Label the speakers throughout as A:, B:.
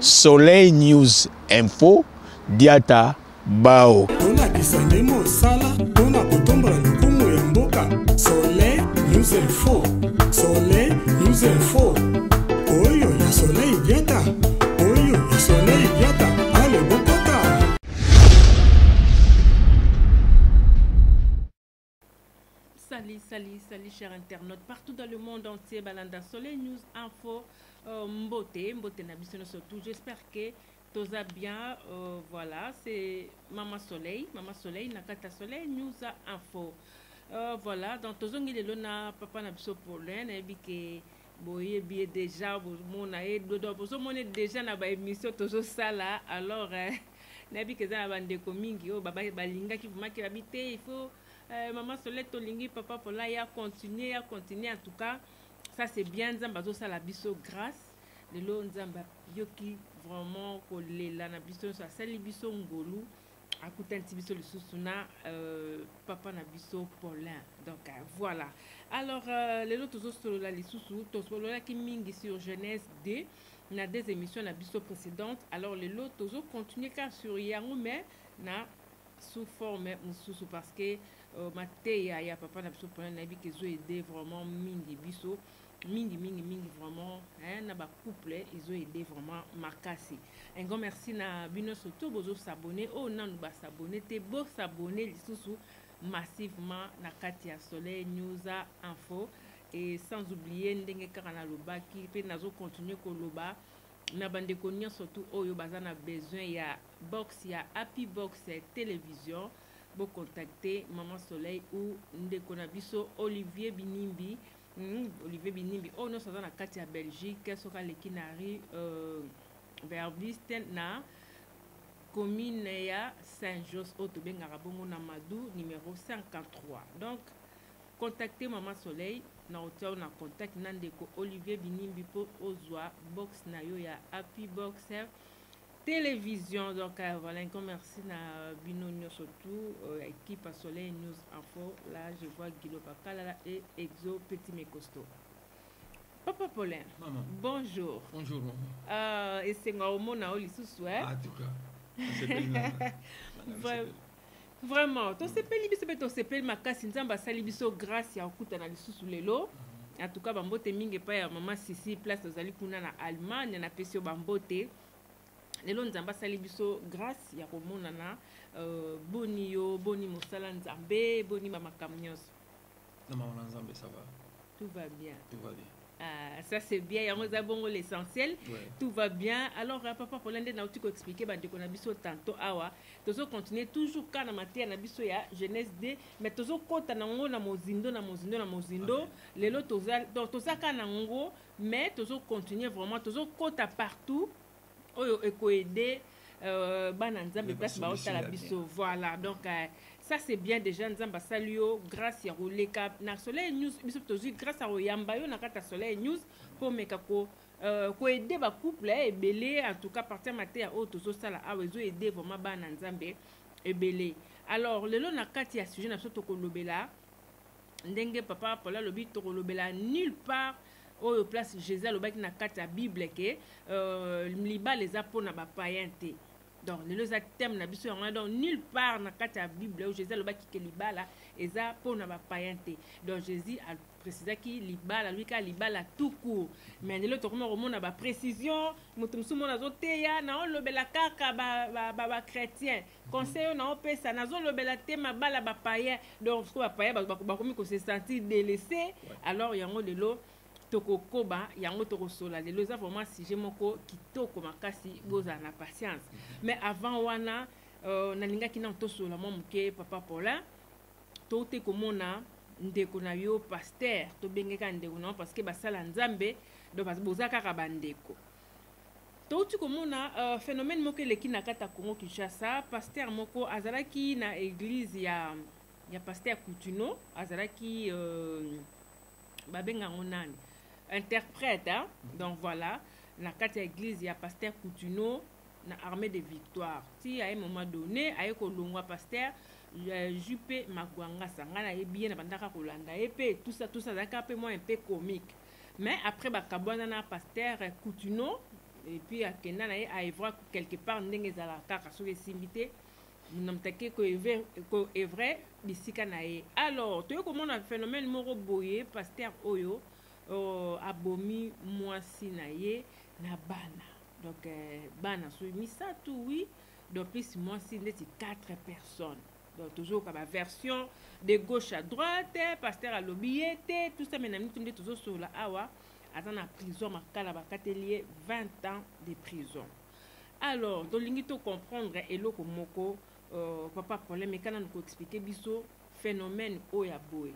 A: Soleil News Info Diata Bao.
B: Soleil News Info. Soleil News Info. Oyo ya Soleil Diata. Oyo ya Soleil Diata. Allez, Bokota.
C: Salut chers internautes partout dans le monde entier. Balanda Soleil News Info. Mbote Nabisono surtout. J'espère que tout va bien. Voilà, c'est Maman Soleil, Nakata Soleil News Info. Voilà, dans tous les gens na papa Nabiso Paulin, et que boye bien déjà, mon aïe, mon déjà na ba émission toujours ça là. Alors, nabi que ça va de comingi, oh baba balinga qui vous marque habiter, il faut Maman Soleil tolingi papa Paulin ya continuer en tout cas. Ça c'est bien, Nzambazo ça la biso grâce. Le lo Nzamba yoki vraiment kolela na biso ça sali biso ngolu akuta ntibiso le susuna papa na biso Paulin. Donc voilà. Alors le lo tozo solo la lisusu to solo la ki mingi sur Genèse 2 na des émissions na biso précédentes. Alors le lo tozo continuer car sur yango mais na sous forme mususu parce que mateya ya papa na biso Paulin na bi ke zo aider vraiment mingi biso mingi vraiment na ba couple ils ont aidé vraiment makasi. Un grand merci na bino surtout bozo s'abonner nanu ba s'abonner te bo s'abonner lisusu massivement na Katia Soleil News Info et sans oublier ndenge kaka na loba ki pe nazo continuer ko loba na bande konya surtout oyo bazana besoin ya box ya Happy Box télévision bo contacter Maman Soleil ou ndeko na biso Olivier Binimbi. Olivier Binimbi no ça na kati ya Belgique soka lekinari verbiste na commune ya Saint-Jos Otobengara bongo na Madou numéro 53. Donc contactez Maman Soleil na hôtel na contact nandeko Olivier Binimbi pour ozwa box na yo ya Happy Box télévision. Donc voilà, un merci na bino surtout équipe à Soleil News Info. Là je vois Guido Bakala et Exo Petit Mekosto. Papa Paulin, maman. Bonjour.
D: Bonjour maman.
C: Et c'est nga omona oli susu
D: en tout cas.
C: Vraiment, to sepeli biso beto sepeli makasi nzamba sali biso grâce ya okuta na lisusu lelo. En tout cas bambote mingi pa ya maman Sisi place ozali kuna na Allemagne na pesio bambote. Lelo nzamba sali biso grâce ya komona na boni yo boni mosala nzambe boni mamakam nyonso.
D: Na maman nzambe ça va.
C: Tout va bien.
D: Tout va bien.
C: Ah, ça c'est bien, yango za bongo l'essentiel. Ouais. Tout va bien. Alors papa Paulin na uti ko expliquer ba ndeko na biso tantôt awa. Tozo continuer toujours kana matière na biso ya Genèse 2 mais tozo kota na ngo na mozindo. Okay. Lelo toza kana ngo mais tozo continuer vraiment tozo kota partout. Oyo eko aider bana nzambe place ba otala biso. Voilà. Donc ça c'est bien déjà nzamba salio grâce ya roleka na Soleil News biso tozu grâce à royamba yo na kata Soleil News pour meka ko aider ba couple ebele en tout cas partir matin ya auto sala awezo aider vraiment bana nzambe ebele. Alors lelo na kati ya sujet na biso to kolobela ndenge papa Paula lobi to kolobela nulle part oyo place Jésus lobaki na kati ya Bible ke liba les apôtres na ba païen te. Donc les thèmes na biso yango donc nulle part na kati ya Bible où Jésus lobaki ke libala eza pona ba païen te. Donc Jésus a précisé ki libala lui ka libala tout court. Mais lelo to comment remona ba précision mutu musumo na zoteya na on lobela kaka ba chrétien. Conseil na on pesa na zo lobela te mabala ba païen. Donc ko ba païen ba komi ko se sentir délaissé. Alors yango lelo tokokoba yango tokosola lelo eza vraiment sujet moko kitoko makasi boza na patience. Mais avant wana nalingaki na tosola mo muke papa Paulin to te komona ndeko na yo pasteur to bengeka ndeko na parce que basala nzambe do boza kaka bandeko to tu komona phénomène moko leki na kata Congo Kinshasa. Pasteur moko azalaki na église ya pasteur Coutuno azalaki babenga ngonani interprète hein? Donc voilà na kati ya église ya pasteur Coutuno na armée de victoire si à un moment donné aye ko longwa pasteur Jupe Magwanga sangana e bien na bandaka kolanda et tout ça zaka peu moins un peu comique mais après bakabwana na pasteur Coutuno et puis akenda na ye aevra quelque part ndenge ezala kaka soki esimbi te namtake ko evre bisika na ye. Alors toye komona phénomène moko boye pasteur oyo abomi mwasi na ye na bana. Donc bana so misatu oui, donc plus mwasi ndeti 4 personnes. Donc toujours comme la version de gauche à droite, pasteur alobiete, tout ça maintenant tout ndeti toujours sur la awa attend en prison makala bakatelier 20 ans de prison. Alors donc lingi to comprendre eloko moko papa problème kana ko expliquer biso phénomène oya boy.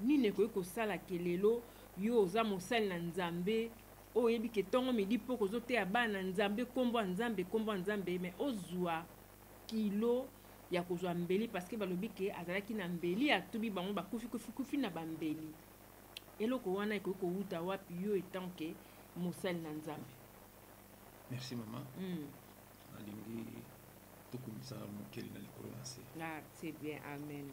C: Ni ne ko sala kelelo yo za mosali na nzambe oyebi ke tongo midi po ko zote ya bana nzambe kombo nzambe mais ozwa kilo ya kozwa mbeli parce que balobi ke azalaki na mbeli atubi bango bakufi na bambeli. Eloko wana ko wuta wapi yo etant ke mosali na nzambe.
D: Merci maman. Alingi tokumisa mokeli na likolo na se.
C: Ah, c'est bien, amen.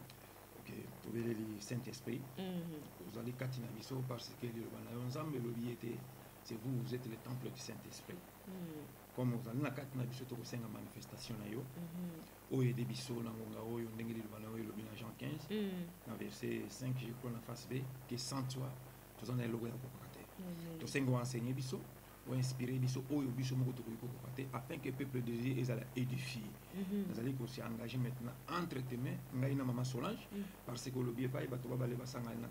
D: OK, tobele li Saint-Esprit. Vous allez katina biso parce que le bana nzambe lobi était c'est vous êtes le temple du Saint-Esprit. Comme vous allez na katina biso to kosenga manifestation na yo. Oye de biso na ngonga oyo ndenge li bana oyo lobi na Jean 15 na verset 5 je crois na face B que sans toi tous en est logo ya kokate. To sengo enseigner biso ou inspirer biso oyo biso moko to kokate afin que peuple de Dieu ezala édifié. Nous allons aussi engager maintenant entre tes mains ngai na maman Solange parce que lobi pa bato babale basanga na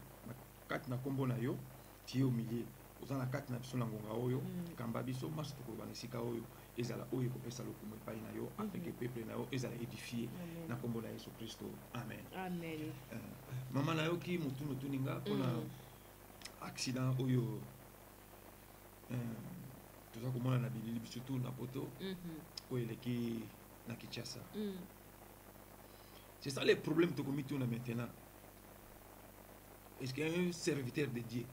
D: katina kombo na yo ti au milieu ozana katina biso na ngonga oyo kamba biso maso to ko banisika oyo ezala oyo ko pesa lokumo pa na yo afin que peuple na yo ezala édifié na kombo na Yesu Kristo. Amen.
C: Amen.
D: Maman na yo ki mutunu tuninga pona accident oyo tout ça comment on a bilili surtout na poto oyo leki na Kinshasa. C'est ça les problèmes que nous avons maintenant. Est-ce qu'un serviteur de Dieu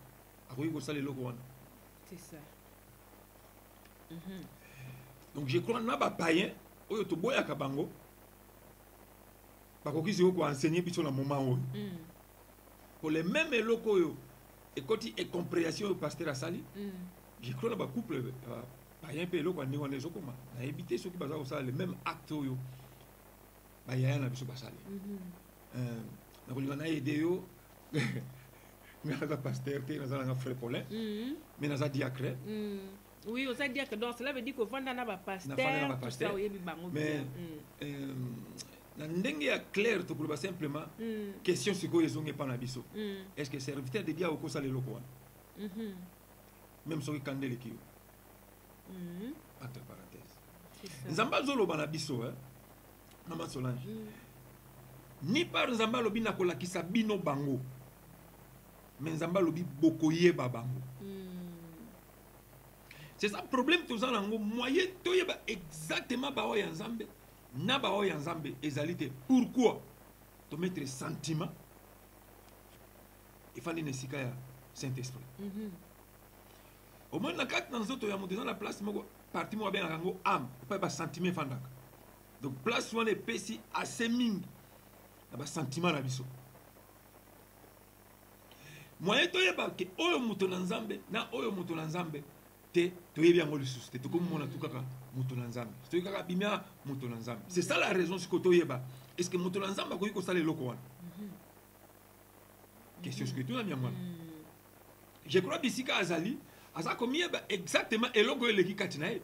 D: a réussi à faire le logo?
C: C'est ça.
D: Donc je crois que nous avons païen, nous avons kabango, parce que nous avons enseigné dans moment pour les mêmes locaux et quand il est compréhension du pasteur Asali, je crois que nous avons couple païen et locaux on est comment on a évité ceux qui basent sur le même acte yo ba ya na biso basali na ko lingana aidé yo na pasteur te na frère Paulin mais na diacre
C: oui on a dit que donc cela veut dire que vanda na ba pasteur ça oyebi bango
D: mais na ndenge ya clair to ko simplement question siko yezonge pa na biso est-ce que serviteur de Dieu ko sala loko wana même so kandele ki entre parenthèses nzamba zolo bana biso Maman Solange ni par nzamba lobi na kolakisa bino bango mais nzamba lobi bokoye babango c'est ça problème tout ça nango moyen toyeba exactement ba oya nzambe na ba oya nzambe ezalité pourquoi to mettre sentiment il fallait nesika ya Saint-Esprit au moins na kat na nzoto ya moto na place moko parti mo bien nango âme pas ba sentiment fandaka. Donc place où on est pesi assez ming na ba sentiment na biso moyen to yeba ke oyo muto na nzambe na oyo muto na nzambe te to yebi yango lisusu te to ko mona tout kaka muto na nzambe to kaka bimia muto na nzambe. C'est ça la raison ce que to yeba est-ce que muto na nzambe ko sala loko wana question ce que tu na miamwa je crois bisika azali asa komi yeba exactement eloko eleki katina ye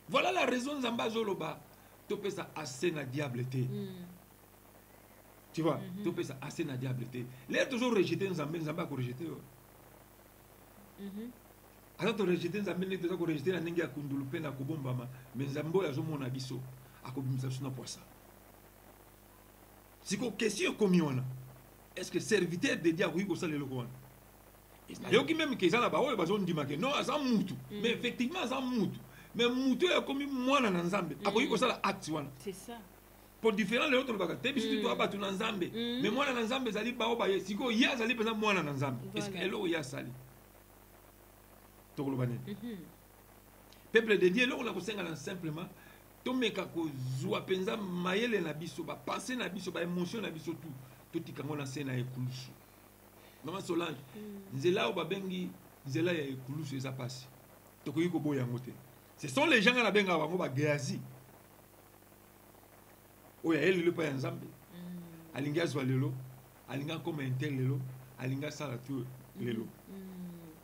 D: voilà la raison nzamba zoloba tu peux ça assez na diableté. Tu vois, tu peux ça assez na diableté. Les toujours rejeté nzambe nzamba ko rejeter. Alors tu rejeter nzambe ne tu ko rejeter na ndenge ya kundulu pe na kobombama mais nzambo ya zomo na biso akobimisa suna poisa. Siko question comme on a. Est-ce que serviteur de Dieu oui ko sala le ko wana? Yo ki même que ça là ba oyo bazo ndima ke non asa mutu mais effectivement asa mutu. Mais mutu ya komi mwana na nzambe akoyi ko sala acte wana.
C: C'est ça.
D: Pour différent les autres bakate bisu tu abatu na nzambe mais mwana na nzambe zali ba oba siko ya zali pesa mwana na nzambe. Est-ce que elo ya sali to ko lobane peuple de Dieu lo na ko senga na simplement to meka ko zwa penza mayele na biso ba penser na biso ba émotion na biso tout tikango na sena ekulusu. Maman Solange nzela o ba bengi nzela ya ekulusu eza passe to ko yiko boya ngote Ce sont les gens qui ont des Géasi. Oya elle le pas ensemble. Alinga zwa lelo, alinga comme intel lelo, alinga sala tout lelo.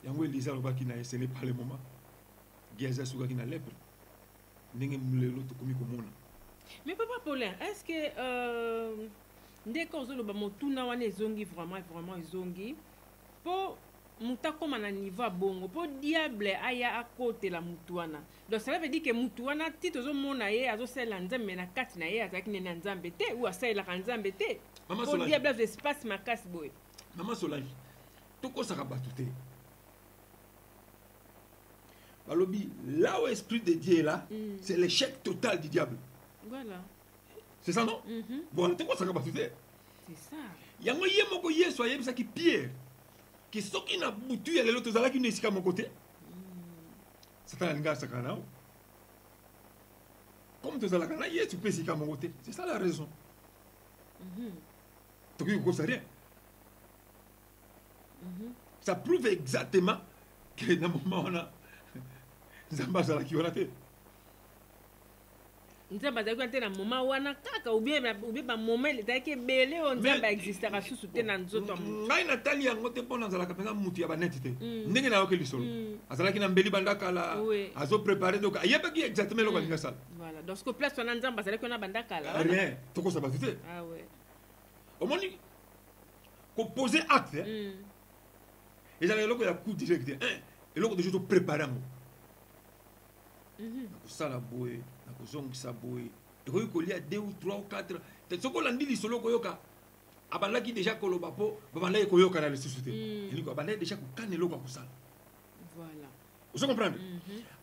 D: Yango Elisa loba ki na ce n'est pas le moment. Géasi suka ki na lèpre. Ndenge lelo to komi komona.
C: Mais papa Paulin, est-ce que dès qu'on se le bat motuna wana ezongi vraiment ezongi pour muta comme na niveau bongo pour diable aya à côté la mutuana. Donc ça veut dire que mutuana tito zo mona ye azo sela nzambe na kati na ye azaki ne nzambe te ou asela nzambe te. Pour diable espace makasi boy.
D: Maman Solange, toko saka batute. Balobi, là où l'esprit de Dieu est là, c'est l'échec total du diable.
C: Voilà.
D: C'est ça, non? Bon, toko saka batute.
C: C'est ça.
D: Yango ye moko ye soye ça qui Pierre. Qui sont qui n'a boutu et l'autre zala qui n'est pas à mon côté. C'est un gars sakana. Comme tu as la cana, tu peux s'y à mon côté. C'est ça la raison. Tu ne sais rien. Ça prouve exactement que dans le moment où on a Zamba Zala qui a été.
C: Nzamba za kwante na moma wana kaka ou bien ba moment il était que belé on nzamba existera sous te na nzoto mu
D: ngai natali yango te pona zala ka penga mutu ya baneti te ndenge na yoke lisolo azala ki na mbeli bandaka la azo préparer donc ayeba ki exactement lo ka sala
C: voilà donc ce que place on nzamba zala ki na bandaka la
D: rien to ko sa batute
C: ah ouais
D: au moni ko poser acte et zala lo ko ya coup direct et lo ko de juste préparer ngo ko sala boye kozongisa boye ekoki kolia 2 ou 3 ou 4 soki olandi lisolo koyoka abandaki déjà koloba po babandaki koyoka na lisusu te eliko abandaki déjà kokana eloko ya kosala
C: voilà
D: ozo comprendre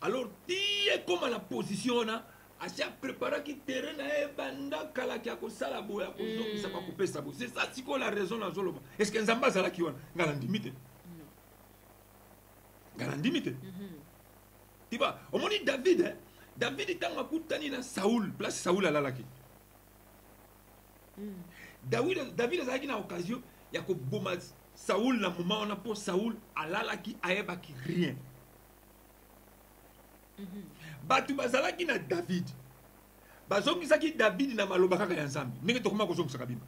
D: alors tie koma na position wana asi apreparaki terrain na ye bandakalaki ya kosala boye ya kozongisa bakopesa boye c'est ça sikoyo la raison nazoloba est ce que nzambe azalaki wana nga na ndimi te nga na ndimi te tiba omoni David David est en akutani na Saoul, place Saoul alalaki. David azalaki na occasion ya ko boma Saoul na moment on a pour Saoul alalaki ayebaki rien. Batu bazalaki na David. Bazongisaki David na maloba kaka ya Nzambe. Ndenge tokoma ko zongisa kabima.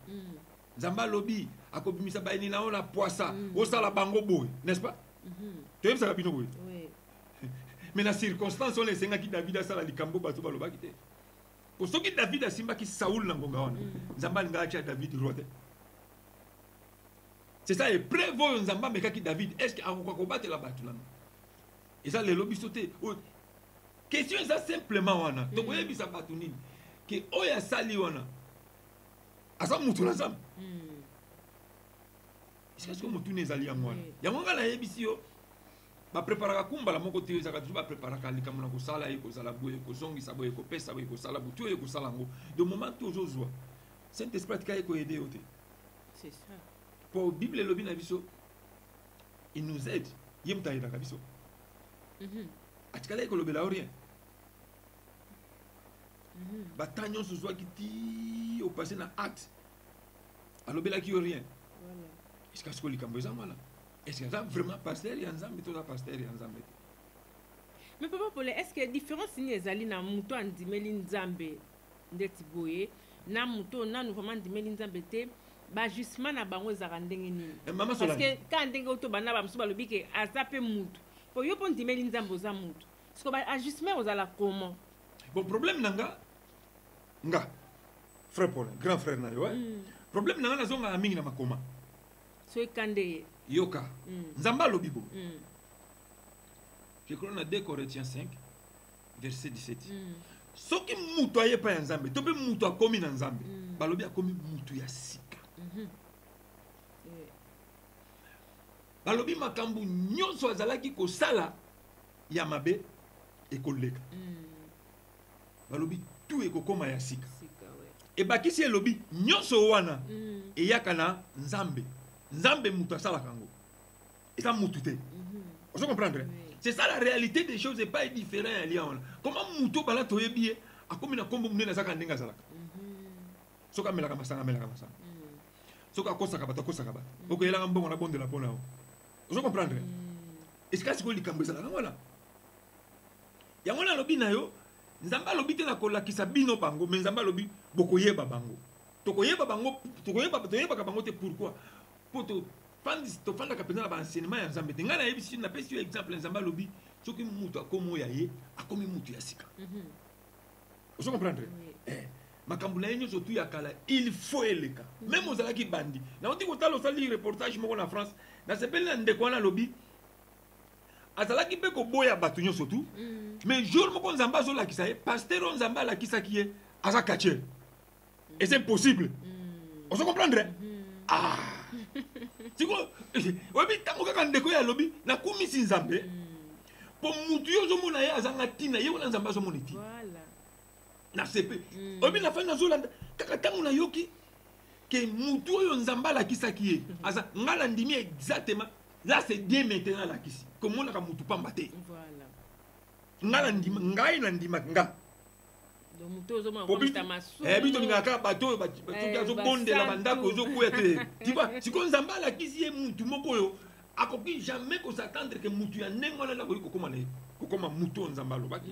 D: Nzamba lobi akobimisa baini na ona poisa, osala bango boy, n'est-ce pas? Tu aimes ça kabino boy?
C: Oui.
D: Mais dans les circonstances, on est que David a sala likambo bato baloba kite. Pour ce qui David a simba ki Saoul na ngonga wana. Nzamba nga acha David rote. C'est ça et prévo nzamba meka ki David est-ce que akoko kobattre la bato là. Et ça les lobby sauter. Question ça simplement wana. Donc oye bisa bato nini que oya sali wana. Asa mutu na nzamba. Est-ce que mutu ne zali yango wana. Yango ngala yebisi yo. Ba préparaka kumba la moko te ezaka tu ba préparaka likamuna ko sala e ko sala boye ko zongi sa boye ko pesa boye ko sala butu e ko sala ngo de moment toujours joie Saint Esprit ka ko aider ote
C: c'est ça
D: pour Bible lobi na biso il nous aide yemta ida ka biso atikala ko lobela rien ba tanyon so joie kiti au passé na acte alobela ki rien
C: voilà
D: est-ce que ce ko likambo ezamala. Est-ce que ça vraiment pasteur et ensemble tout ça pasteur et ensemble?
C: Mais papa Paulin, est-ce que différence ni ezali na muto andimeli nzambe ndeti boye na muto na nous vraiment andimeli nzambe te ba justement na bango ezaka ndenge nini? Parce que quand ndenge auto bana ba musuba lobi ke azape mutu. Po yo pon ndimeli nzambe oza mutu. Parce que ba ajustement ozala comment?
D: Bon problème nanga frère Paulin, grand frère na yo problème nanga nazonga mingi na makoma.
C: So kande
D: Yoka. Nzamba lobibo. Je crois dans 2 Corinthiens 5, verset 17. Ce qui moutou aye pa nzambe, to pe moutou akomi na nzambe. Balobi akomi moutou ya sika. Balobi makambu nyonso azalaki ko sala ya mabe e koleka. Balobi tout e kokoma ya sika. E bakisi elobi nyonso wana e yakana nzambe. Nzambe moutou asala kango. Et ça moutouté. Vous comprenez? C'est ça la réalité des choses et pas différent à Lyon. Comment moutou bala toyebi a comme na kombo mune na zaka ndenga zalaka. Soka melaka masanga melaka masanga. Soka kosa kabata kosa kabata. Oko yela mbongo na bonde la pona. Vous comprenez? Est-ce que c'est quoi likambo zalaka voilà? yango na lobi na yo nzamba lobi te na kolakisa bino bango mais nzamba lobi bokoyeba bango tokoyeba bango toyeba bango te pourquoi poto to fanda ka penza na ba enseignement ya nzambe te ngana yebi si na pesi yo exemple nzamba lobi soki mutu akomo ya ye akomi mutu ya sika vous comprenez makambo na ye nyonso tu ya kala il faut eleka même ozalaki bandi na oti kotala osali reportage moko na France na sepeli na ndeko wana lobi azalaki mpe koboya bato nyonso tu mais jour moko nzambe azolakisa ye pasteur oyo nzambe alakisaki ye aza katier et c'est possible ozo comprendre ah siko oyebi ntango kaka ndeko ye alobi nakumisi nzambe po mutu yo ozomona ye azanga ntina ye wana nzambe azomona ntina na sepe oyebi na fani nazolanda kaka ntango nayoki ke mutu oyo nzambe alakisaki ye aza nga na ndimi exactement là c'est bien maintenant alakisi komonaka mutu pamba te nga na ndima ngai na ndima nga bitolingaka bato oyo azobondela bandako ozokuya te tiba sikoyo nzambe alakisi ye mutu moko oyo akoki jamais kosatendre ke mutu ya ndenge wana nakoki kokoma mutu oyo nzambe alobaki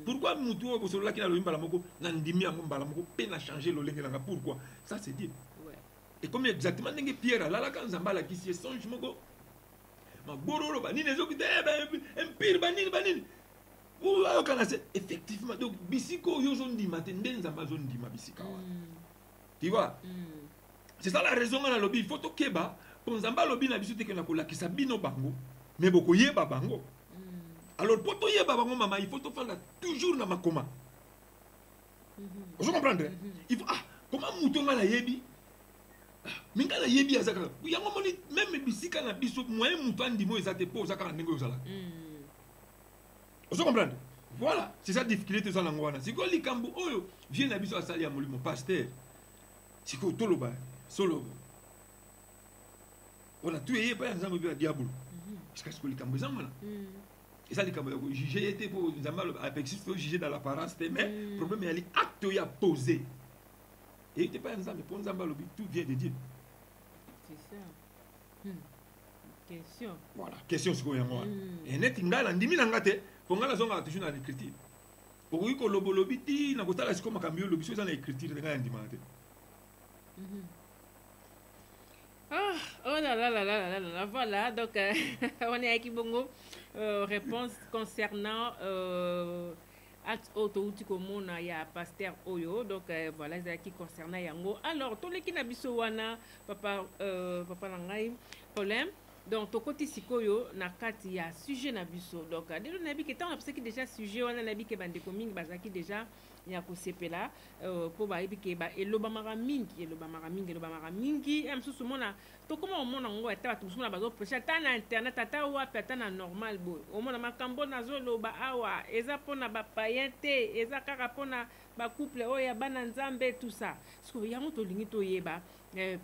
D: pourquoi mutu oyo bosololaki na lobi mbala moko na ndimi yango mbala moko mpe na changer lolenge nanga pourquoi ça c'est Dieu et comme exactement ndenge Pierre alalaka nzambe alakisi ye songe moko magborolo banini ezoki te empire banini ayokana se effectivement donc bisika oyo ozondima te nde nzambe azondima bisika wana tu vois c'est ça la raison nga nalobi il faut tokeba mpo nzambe alobi na biso teke na kolakisa bino bango mais bokoyeba bango alors mpo toyeba bango mama il faut tofanda toujours na makoma ozo comprendre il faut comment mutu nga nayebi minga nayebi aza kaka yango moni même bisika na biso moyen mutu andimo eza te mpo oza kaka ndenge ozalaka ozo comprendre voilà c'est ça difficulté eza nango wana sikoyo likambo oyo vie na biso asali ya molimo pasteur sikoyo toloba solo ona tu eye pa ya nzambe mpe ya diabolo parce que likambo eza wana eza likambo ya kojuge ye te mpo nzambe apexis to juge dans l'apparence te mais problème eyali acte oyo apose eye te pa ya nzambe mpo nzambe alobi tout vient de Dieu.
C: C'est ça. Question.
D: Voilà, question sikoyo yango wana eneti ngai na ndimi na nga te mpo ngai nazongaka toujours na l'écriture okoki kolobolobi ti na kotala sikoyo makambo yo olobi so eza na écriture te ngai ya ndima na te.
C: Oh là là là là là là, voilà, donc on est avec Bongo. Réponse concernant acte auto comme il y a pasteur Oyo, donc voilà, c'est qui concernant Yango. Alors, tous les qui n'habitent wana papa Nangai, problème. Donc, to côté sikoyo na kati ya sujet na biso. Donc, dès le nabi qui est en qui déjà sujet wana nabi ke bande coming bazaki déjà ya ko sepela po ba ebi ke ba elobamara mingi em susu mona to comment mona ngo eta to sumona bazo prêcher ta na internet ata wa peta na normal boy o mona makambo na zo loba awa eza pona ba payente eza kaka pona ba couple oya bana nzambe tout ça parce que yango to lingi to yeba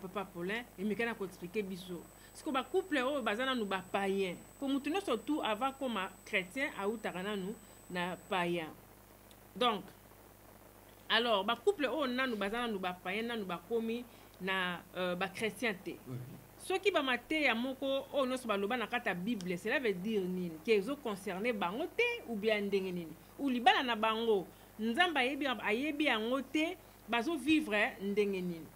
C: papa Paulin et mekana ko expliquer biso parce que ba couple oyo bazana nu ba païen pour mutu no surtout avant comme chrétien a utarana nu na païen donc alors ba couple o nanu bazana nu ba païen nanu ba komi na ba chrétienté ceux qui ba maté ya moko o no so ba loba na kata bible cela veut dire nini kezo concerné bango te ou bien ndenge nini ou libala na bango nzamba ayebi yango te bazo vivre ndenge nini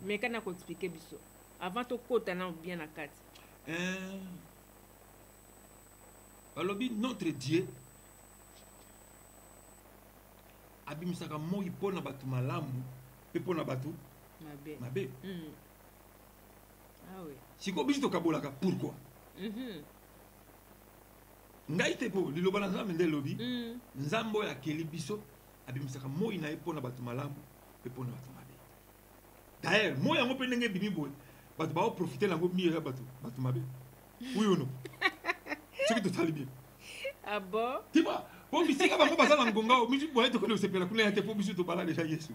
C: mais kana ko expliquer biso avant to kota na bien na kati
D: balobi notre Dieu abimisaka moi mpona bato malamu mpe mpona bato mabe sikoyo biso tokabolaka pourquoi ngai te mpo liloba na nzambe nde elobi nzambe oyo akeli biso abimisaka moi na ye mpona bato malamu mpe mpona bato mabe d'ailleurs moi yango mpe ndenge ebimi boye bato baoprofite nango mire ya bato mabe uyono soki totali bien
C: abo
D: tiba po bisika bango baza na ngonga o misu boye tokende osepela kuna ya te po biso tobala deja yesu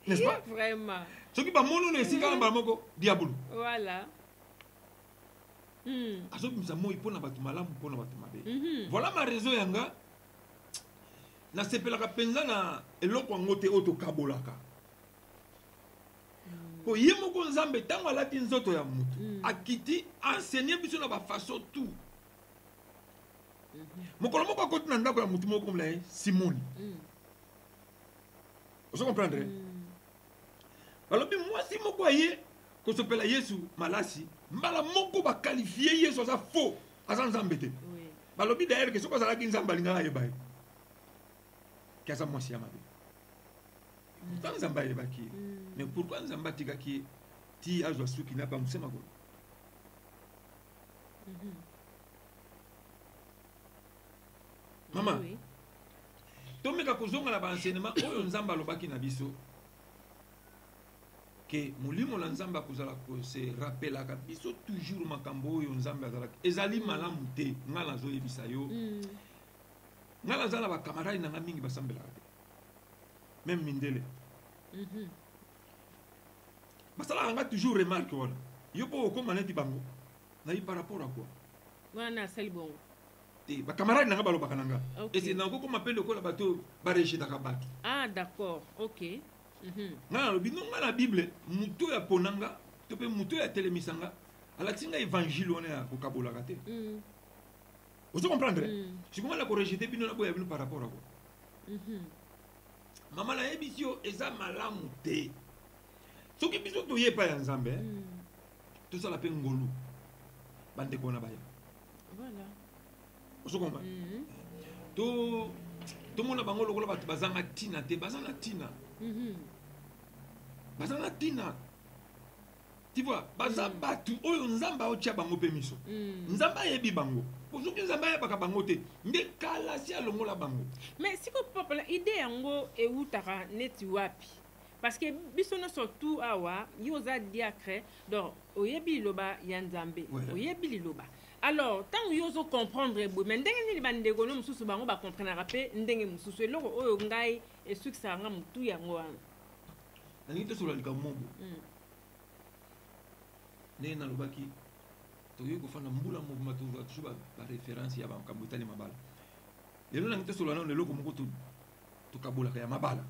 D: n'est-ce pas
C: vraiment
D: soki bamono na esika na mbala moko diabolo
C: voilà
D: azobimisa moi mpona bato malamu mpona bato mabe voilà ma raison yanga nasepelaka mpenza na eloko yango te oyo tokabolaka po ye moko nzambe ntango alati nzoto ya motu akiti enseigner biso na bafaçon tout mokolo moko akoti na ndako ya mutu moko komela ye Simoni. Ozo comprendre? Balobi mwasi moko aye kosopela Yesu malasi, mbala moko ba qualifier Yesu aza faux, aza nzambe te. Balobi d'ailleurs que soko azalaki nzambe alinga ayeba ye. Kaza mwasi ya mabe. Pourtant nzambe ayebaki. Mais pourquoi nzambe atikaki ti azwa suki na ba musema ko? Mama, tomeka kozonga na ba enseignement oyo nzamba alobaki na biso ke mulimo la nzamba kozala ko se rappelaka biso toujours makambo oyo nzamba azalaki ezali malamu te ngala zo yebisa yo ngala zala ba camarade na mingi basambelaka te même mindele basala nga toujours remarque wala yo po ko maneti bango na yi par rapport à quoi
C: wana sali bongo
D: ba camarade nanga balobaka nanga et c'est nango ko m'appelle ko la bato ba rejeter ka bato.
C: Ah d'accord, OK.
D: Nga lobi non la Bible muto ya ponanga to pe muto ya telemisanga ala tinga évangile on ya ko kabola kate. Vous comprenez? Je comment la ko rejeter bino na boya bino par rapport à quoi. Mama la ebisio eza malamu te. Soki biso to yepa ya nzambe to sala pe ngolu bande ko na baya.
C: Voilà.
D: Vous comprenez? To mona bango lokola batu bazanga tina te bazana tina. Bazana tina. Tu vois, baza batu oyo nzamba otia bango pe miso. Nzamba yebi bango. Pozoki nzamba yeba bango te. Nde kala si alongola bango.
C: Mais si ko papa idée yango e utaka neti wapi? Parce que biso no surtout awa yoza diacre donc oyebi loba ya nzambe. Oyebi loba. Alors, tant que vous comprenez, mais ndenge ni bande ko no mususu bango ba comprendre rapé ndenge mususu eloko oyo ngai e sukisa nga mutu yango wana.
D: Nani to solo lika mobo. Ne na lobaki to yeko fana mbula mouvement to toujours ba référence ya ba kambutani mabala. Lelo nani to solo na leloko moko to kabola ya mabala.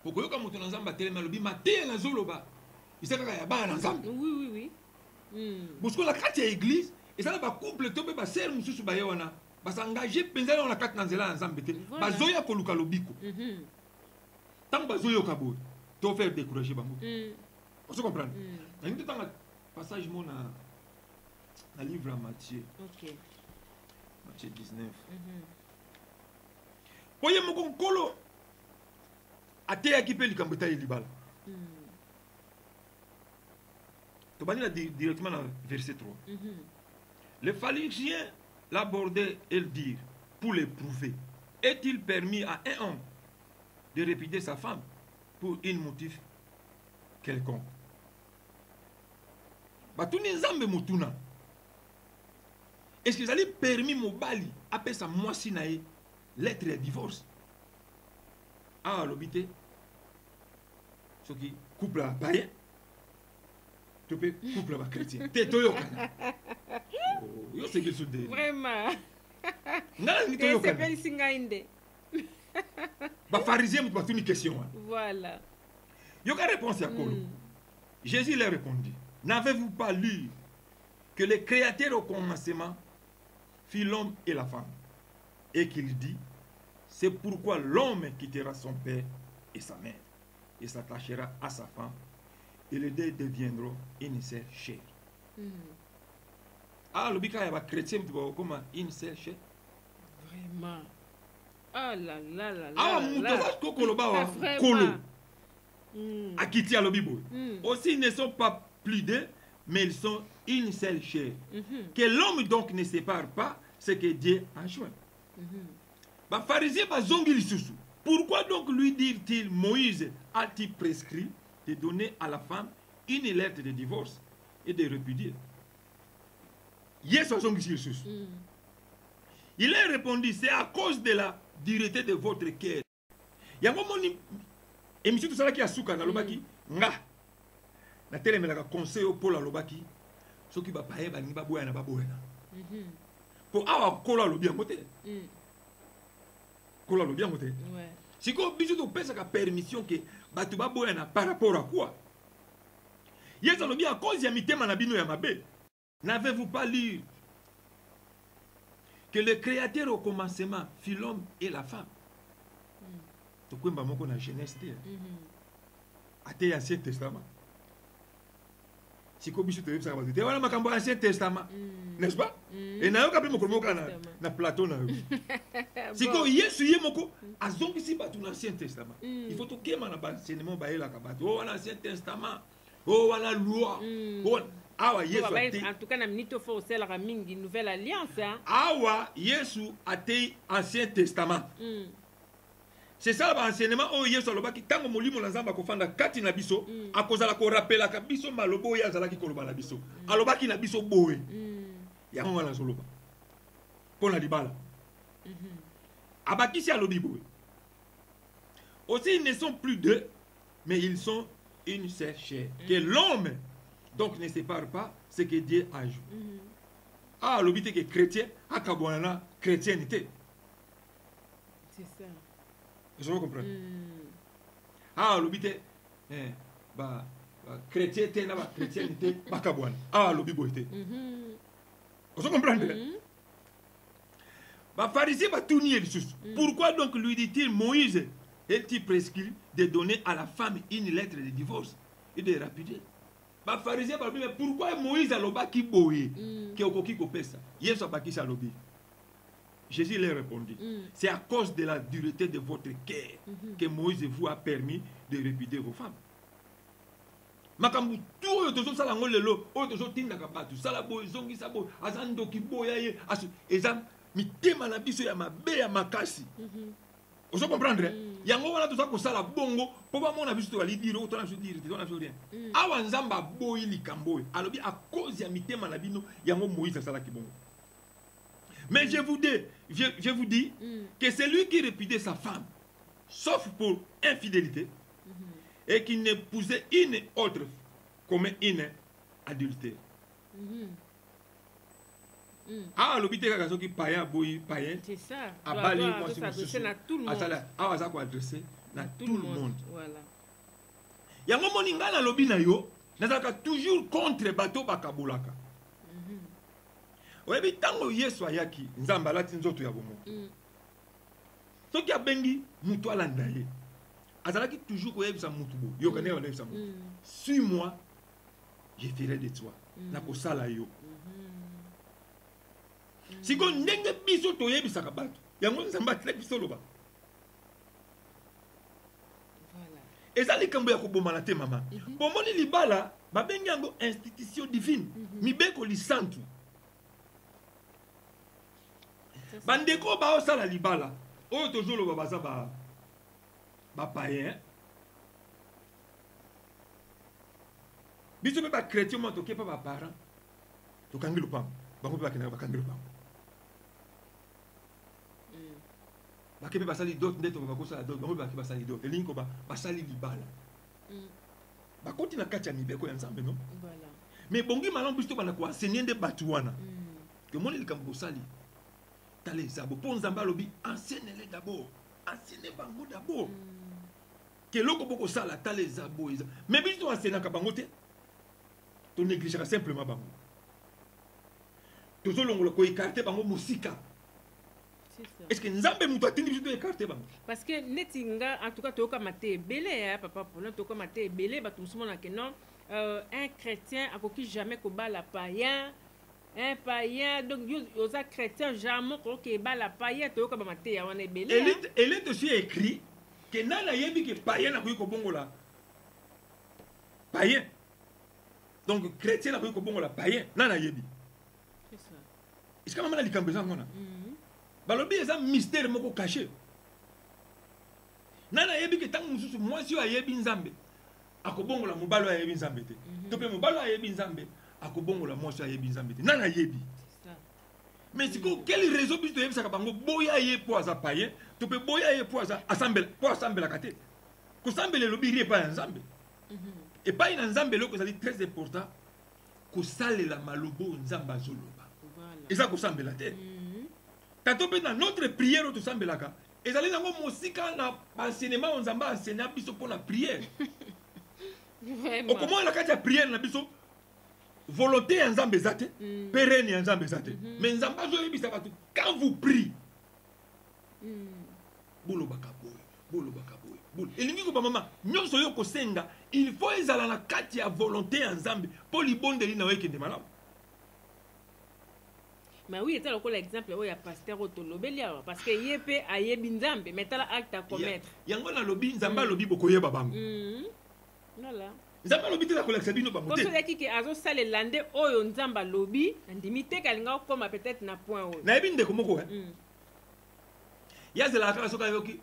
D: Poko yoka mutu na nzamba telema lobi mate na zoloba. Isaka ya ba na nzamba.
C: Oui.
D: Parce que la carte est église et ça va couple tomber ba ser mususu ba yewana ba s'engager penza na carte nanzela nzambe te ba zoya ko luka lobiko tant ba zoya kabo to faire décourager bango vous comprenez na ngi tanga passage mo na livre à Matthieu. OK. Matthieu 19 Poye moko nkolo ateya ki pe likambo ta libala. Directement dans verset 3. Les pharisiens l'abordaient et le dirent pour l'éprouver. Est-il permis à un homme de répudier sa femme pour un motif quelconque? Est-ce qu'ils allaient permis mobali après sa moisi nae lettre de divorce? Ah l'obité ce qui couple à païen. Tu peux couple avec chrétien. T'es toi yo c'est quelque chose de
C: vraiment.
D: C'est
C: pas singainde.
D: Ba pharisien me pose une question.
C: Voilà.
D: Yo ka réponse à Kolo. Jésus leur répondit: n'avez-vous pas lu que le Créateur au commencement fit l'homme et la femme et qu'il dit: c'est pourquoi l'homme quittera son père et sa mère et s'attachera à sa femme et les deux deviendront une seule chair. Ah, le bika yaba chrétien tu vois comment une seule chair.
C: Vraiment. Ah là là là là.
D: Ah, mutoza kokolo ba kolo. Akiti à l'obibo. Aussi ils ne sont pas plus deux, mais ils sont une seule chair. Que l'homme donc ne sépare pas ce que Dieu a joint. Ba pharisien ba zongi lisusu. Pourquoi donc lui dit-il Moïse a-t-il prescrit de donner à la femme une lettre de divorce et de répudier? Yes, il a répondu: c'est à cause de la dureté de votre cœur. Il y a un moment et monsieur tout ça qui a souka na lobaki nga na telemela conseil pour la lobaki ce qui va pas ba ni ba boya na ba boya pour avoir kola lobi ngote kola lobi ngote ouais. Si ko biso to pesa ka permission que batu ba boya na par rapport à quoi? Yes lobi à cause ya mitema na bino ya mabe. N'avez-vous pas lu que le Créateur au commencement fit l'homme et la femme. Tu peux me dire dans Genèse, à l'Ancien Testament. Si tu veux savoir, tu vois l'Ancien Testament, n'est-ce pas? Et n'a pas na Platon. Si tu Yesu yemoko azongi si batu dans l'Ancien Testament. Il faut tout que man enseignement ba ela kabatu. Oh l'Ancien Testament. Oh la loi. Oh awa Yesu.
C: En tout cas na minute faut c'est la mingi nouvelle alliance hein.
D: Awa Yesu ate Ancien Testament. C'est ça l'enseignement oh Yesu alobaki tango molimo na Nzamba kofanda kati na biso akozala ko rappela ka biso malobo ya zalaki koloba na biso. Alobaki na biso boye. Ya ngo na zoloba. Pona libala. Abaki si alobi boye. Aussi ils ne sont plus deux mais ils sont une seule chair. Que l'homme donc ne sépare pas ce que Dieu a joué. Ah l'obité que chrétien akabwana chrétienté.
C: C'est ça.
D: Je vous comprends. Ah, l'obité, chrétien, chrétienté, bakabouane. Ah, l'obiboité. Vous comprenez? Pharisien va tourner les choses. Pourquoi donc lui dit-il, Moïse est-il prescrit de donner à la femme une lettre de divorce et de rapider? Pharisien va dire, mais pourquoi Moïse a l'oba qui boye, qui a qui copé ça? Yes, a qui ça l'obi. Jésus leur répondit, c'est à cause de la dureté de votre cœur que Moïse vous a permis de répudier vos femmes. Makambu tout oyo tozo sala ngolelo oyo tozo tinda kabatu sala boy zongi sabo azando kiboya ye asu eza mitema na biso ya mabe ya makasi. Vous comprendre? Yango wana toza ko sala bongo po ba mona biso to ali dire to na biso dire to na biso rien. Awa Nzamba boyi likambo alobi à cause ya mitema na bino yango Moïse sala kibongo. Mais je vous dis que celui qui répudiait sa femme, sauf pour infidélité, et qui n'épousait une autre comme une adultère. Ah, l'obité qui païen, boy, païen.
C: C'est ça.
D: Abali,
C: moi, c'est à tout le monde.
D: Ah, ça quoi adresser à tout le monde.
C: Voilà.
D: Il y a un moment où na lobby na yo, nazaka toujours contre bateau bakabolaka. Oyebi tango Yesu ayaki Nzamba lati nzoto ya bomo. Soki abengi mutu alanda ye. Azalaki toujours koyebisa mutu bo. Yo kanela koyebisa mutu. Suis-moi, je ferai de toi. Na kosala yo. Siko ndenge biso toyebisa ka bato. Yango Nzamba tlek biso loba.
C: Voilà.
D: Ezali kambo ya koboma na te mama. Bomoni libala babengi yango institution divine. Mibeko lisantu. Bandeko ba osala libala oyo tozolo babaza ba païen biso pe ba chrétien mo toke pa ba parents to kangi lupam bango pe bakena ba kangi lupam ba ke pe basali dot ndeto ba kosala dot bango pe ba ke basali dot elinko ba basali libala ba koti na kati ya mibeko ya Nzambe no
C: Voilà.
D: mais bongi malon biso bana ko enseigner nde batu wana que moni likambo sali les abo pour Nzamba lobi enseignez-les d'abord, enseignez bango d'abord. Que loko boko sala ta les abo mais biso enseigner ka bango te to négliger simplement bango to zolongola ko écarter bango musika.
C: C'est ça.
D: Est-ce que Nzambe muto atindi biso to écarter bango
C: Parce que netinga en tout cas toka maté belé hein papa pour toka maté belé ba tout monde que non un chrétien a coquille jamais ko ba la païen. Un païen, donc aux chrétiens, jamais que la païen, tu as comme maté, on est belé.
D: Elle est aussi écrit que nana yebi que païen a ko bongo la païen. Donc chrétien a ko bongo la païen, nana yebi.
C: C'est ça.
D: Est-ce que maman a likambe ça ngona? Balobi eza mystère moko caché. Nana yebi que tant mususu moi si ayebi Nzambe. Akobongo la mobalo ayebi Nzambe te. To pe mobalo ayebi Nzambe. Akobongo la moi si ayebi Nzambe te. Nana yebi.
C: C'est ça.
D: Mais si quelle raison puis tu yebi ça ka bango boya ye po za païen, to pe boya ye po za assemble la kate. Ko sambele lobi rie pa Nzambe. Et pas une Nzambe lo ko ça dit très important. Ko sale la malobo Nzamba zoloba.
C: Voilà.
D: Et ça ko sambela te. Tato pe na notre prière to sambelaka. Et ça les nango mosika na enseignement Nzamba enseigner biso pour la prière.
C: Vraiment.
D: Comment la kati ya prière na biso volonté en Nzambe zate, pérenne en Nzambe zate. Mais Nzamba zoyebisa batu quand vous priez. Bolo bakaboy, bolo bakaboy, bolo. Et lingi ko ba mama, nyonso yo ko senga, il faut ezala na kati ya volonté en Nzambe pour libondeli na weke de malamu.
C: Mais oui, c'est l'exemple où il y a pasteur Otolobeli parce que yépe ayebi Nzambe, mais t'as acte à commettre.
D: Yango na lobi Nzamba lobi bokoyeba bango.
C: Voilà.
D: Nzamba lobi te la collecte bino ba moté.
C: Parce que qui azo sale lande oyo Nzamba lobi, ndimité kalinga comme peut-être na point oyo.
D: Na yebi ndeko moko ya zela ka soka yoki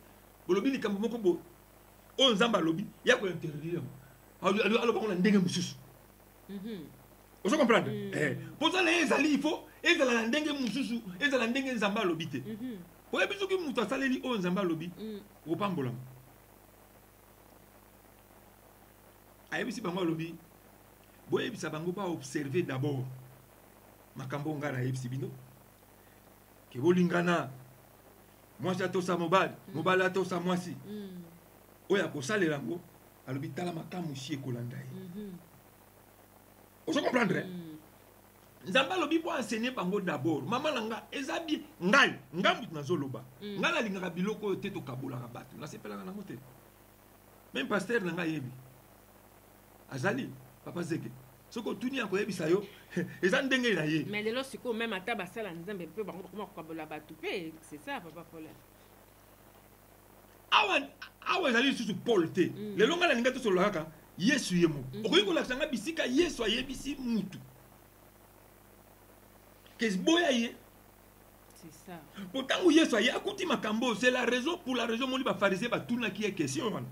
D: bolobi ni kambo moko bo o Nzamba lobi ya ko interdire alo ba na ndenge mususu. Vous comprenez? Pour ça les ali il faut ezala na ndenge mususu ezala ndenge Nzamba lobi te. Ko yebi soki mutu asaleli o Nzamba lobi o pambola. Ayebisi bango lobi boyebisa bango ba observer d'abord makambo ngara yebisi bino ke bolingana mwasi atosa mobali mobali atosa mwasi oya kosalela ngo alobi tala makamu si ekolanda ye. Vous comprenez? Nzamba lobi po enseigner bango d'abord mama nanga ezabi ngai ngambu na zoloba ngala lingaka biloko te to kabola ka batu na sepela na mote même pasteur nanga yebi azali papa zeke soko tuni ya koyebisa yo eza ndenge na ye.
C: Mais lelo siko même ata basala Nzambe pe bango comment kabola batu pe c'est ça papa Paul.
D: Awa ezali susu Paul te lelo ngala ninga to solo kaka Yesu yemo okoyi ko lakanga bisika Yesu ayebisi mutu qu'est-ce boya ye.
C: C'est ça.
D: Pourtant où Yesu aye akuti makambo c'est la raison pour la raison moli ba pharisien ba tuna qui est question wana.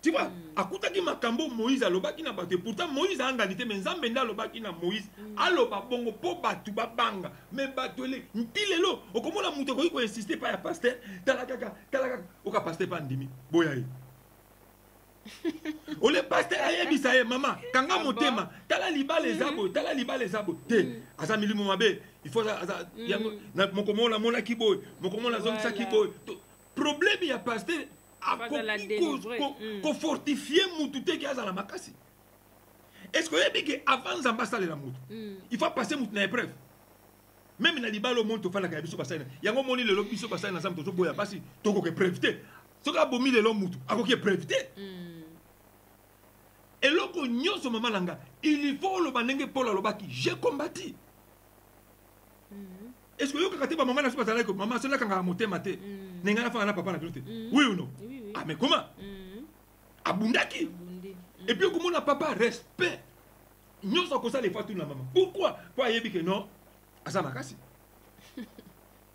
D: Tu vois, akuta ki makambo Moïse alobaki na bato pourtant Moïse a ngalité mais Nzambe nda alobaki na Moïse aloba bongo po batu babanga mais bato le ntilelo okomona mutu ko insister pa ya pasteur tala kaka oka pasteur pa ndimi boya ye. Ole pasteur ayebisa ye mama kanga motema tala libale zabo te asa milimo mabe il faut asa mokomola mona kiboy mokomola zongisa kiboy problème ya pasteur ko fortifier mutu te ki azala makasi. Est-ce que yebi que avant Nzamba salela mutu il faut passer mutu na épreuve même na libalo monto fala ka biso basana yango moni lelo biso basana na Nzambe to boya pasi to ko ke prévité soka bomi lelo mutu akoki prévité. Et loko nyonso mama langa il faut le banenge Paul alobaki j'ai combattu. Est-ce que yo kakate ba mama na sopa zala ko mama sola kanga motema te nenga na fa na papa na pilote oui ou non?
C: Oui.
D: Ah mais comment? Abundaki. Et puis comment na papa respect nyonso ko ça les fois tout na maman. Pourquoi? Pour yebi que non asa makasi.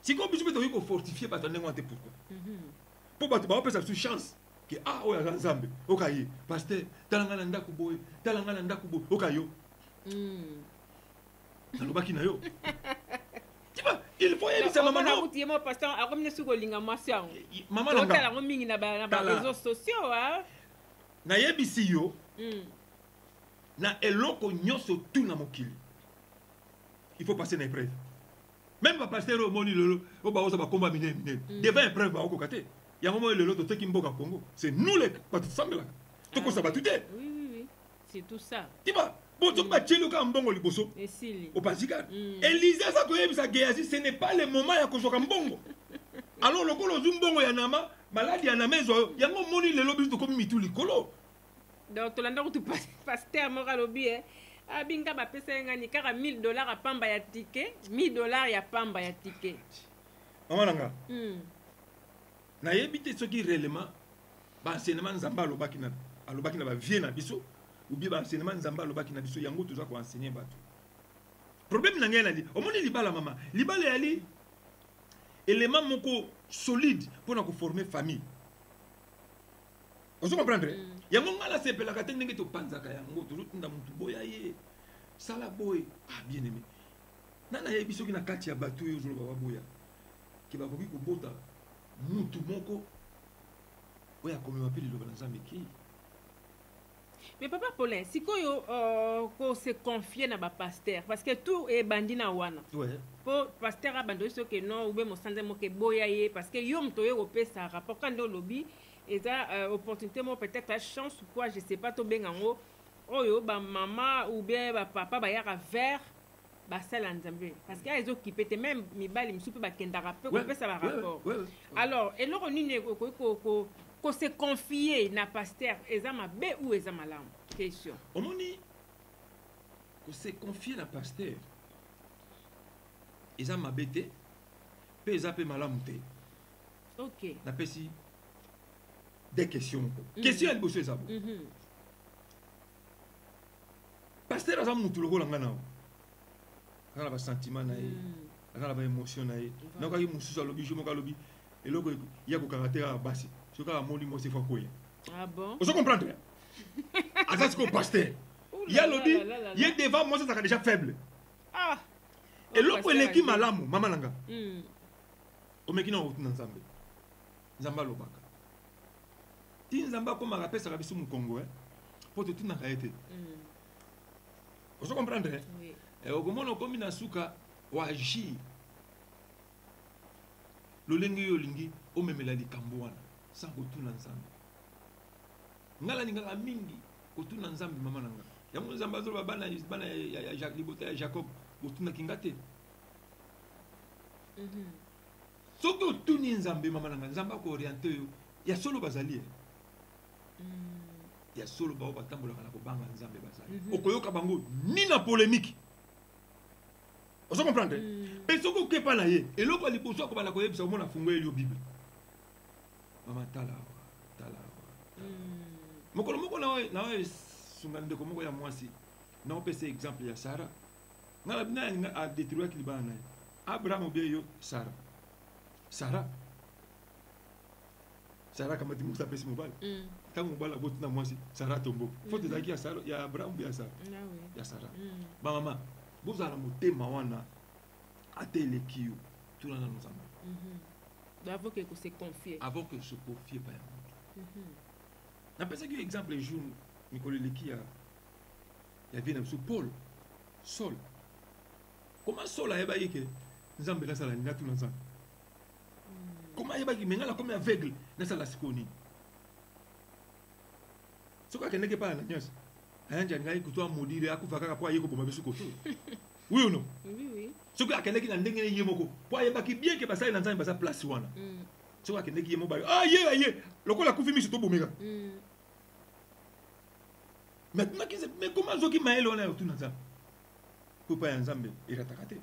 D: Si ko biso beto ko fortifier ba tanengo ante pourquoi? Pour ba ba pesa sous chance que ah oya Nzambe okaye pasteur talanga na ndaku boy okayo. Nalobaki na yo. Tu vois, il faut y aller ça maman.
C: Non, tu es mon pasteur, a comme ne suko linga masian.
D: Maman nanga.
C: Tala ngomingi na ba réseaux sociaux ah.
D: Na yebisi yo. Na eloko nyonso tout na mokili. Il faut passer na épreuve. Même pas pasteur au moni lolo, o ba oza ba komba mine. Devant épreuve ba okokate. Yango mo lelo to teki mboka Congo. C'est nous les patu sambela. To ko sabatute.
C: Oui. C'est tout ça.
D: Tu vois? Bon, tu vas tirer le camp bongo liboso. Au Pasical. Élisée, ça ce n'est pas le moment ya kozoka mbongo. Alors le kolo zumbongo ya nama, maladi ya nama zo, ya mo moni le lobby to comme mitu likolo.
C: Donc to landa ko pasteur moralobi abinga ba pesa ngani kaka $1000 a pamba ya ticket, $1000 ya pamba ya ticket.
D: Maman nanga. Na yebite soki réellement ba enseignement Nzamba alobaki na ba vie na biso. Ou bien enseignement Nzamba lobaki na biso yango toza ko enseigner bato. Problème na ngela li omoni libala mama libala yali élément moko solide pour na ko former famille. Vous comprenez? Yango ngala sepela ka tenge to panzaka yango to tunda mutu boya ye sala boy bien aimé. Nana ye biso ki na kati ya bato yo zo baba boya. Ki ba koki ko bota mutu moko oya komi mapeli lo Nzambe ki.
C: Mais papa Paulin, si qu'on se confie na ba pasteur parce que tout est bandina wana.
D: Ouais.
C: Pour pasteur a bando ce que non ou bien mo sanze mo ke boyaye parce que yom to yo pesa rapport quand do lobby et ça opportunité mo peut-être chance ou quoi je sais pas to bengango oyo ba maman ou bien ba papa ba yaka vers ba sala nzambe parce que ils occupé te même mibali misupe ba kendaka peu ko pesa ba rapport alors eloko nini ko se confier na pasteur eza mabe ou eza malamu question
D: omoni ko se confier na pasteur eza mabe te pe eza pe malamu te.
C: OK
D: na pesi des questions question elle bosse ça pasteur aza mutu lokola nga nao akala ba sentiment na ye akala ba émotion na ye nakaki mosusu alobi jo moko alobi eloko ya kokanga basi soki amoni mo se fa koya
C: bon
D: ozo comprendre aza siko pasteur ye alobi ye devant moi ça déjà faible eloko eleki malamu mama nanga omeki na otuna nzambe nzambe alobaka ti nzambe akomaka apesaka biso mokongo po totunaka ye te ozo comprendre okomona okomi na suka oagir lolenge oyo olingi omemela likambo wana sans kotuna nzambe ngala ningaka mingi kotuna nzambe mama na nga yango nzambe azoloba bana ya libota ya Jacob botunaki nga te soki otuni nzambe mama na nga nzambe akooriente oyo ya solo bazali ya solo bao batambolaka na kobanga nzambe bazali okoyoka bango ni na polémique ozo comprendre pe soki okepa na ye eloko ya liboso akobala koyebisa omona fungo eli yo bible mama tala mokolo moko na oyo esunga ndeko moko ya mwasi na opesa exemple ya Sara ngala bina yalinga adétruire libana na ye Abraham obie yo Sara kamati musa pesi mobali tango mobali abotuna mwasi Sara tombo faute ezalaki ya Sara ya Abraham ya Sara ya Sara ba mama bozala motema wana ateleki yo tuna na nzambe
C: avant que se confier
D: pa ya moto napesaki yo exemple jour mikolo eleki ya vie na biso Paul Saul comment Saul ayebaki ke nzambe nasala nini natuna nzambe comment ayebaki me ngala komi aveugle nasala sikoyo nini soki akendeki epai ya Ananias ayanja ngai kutu amodire akufa kaka po aye koboma biso koto oui ou non soki akendeki na ndenge ye moko po ayebaki bien ke basali na nzambe baza place wana soki akendeki ye moko aye lokola akufi miso tobomeka maintenant mais comment zoki mayele wana yotuna nzambe po epai ya nzambe erataka te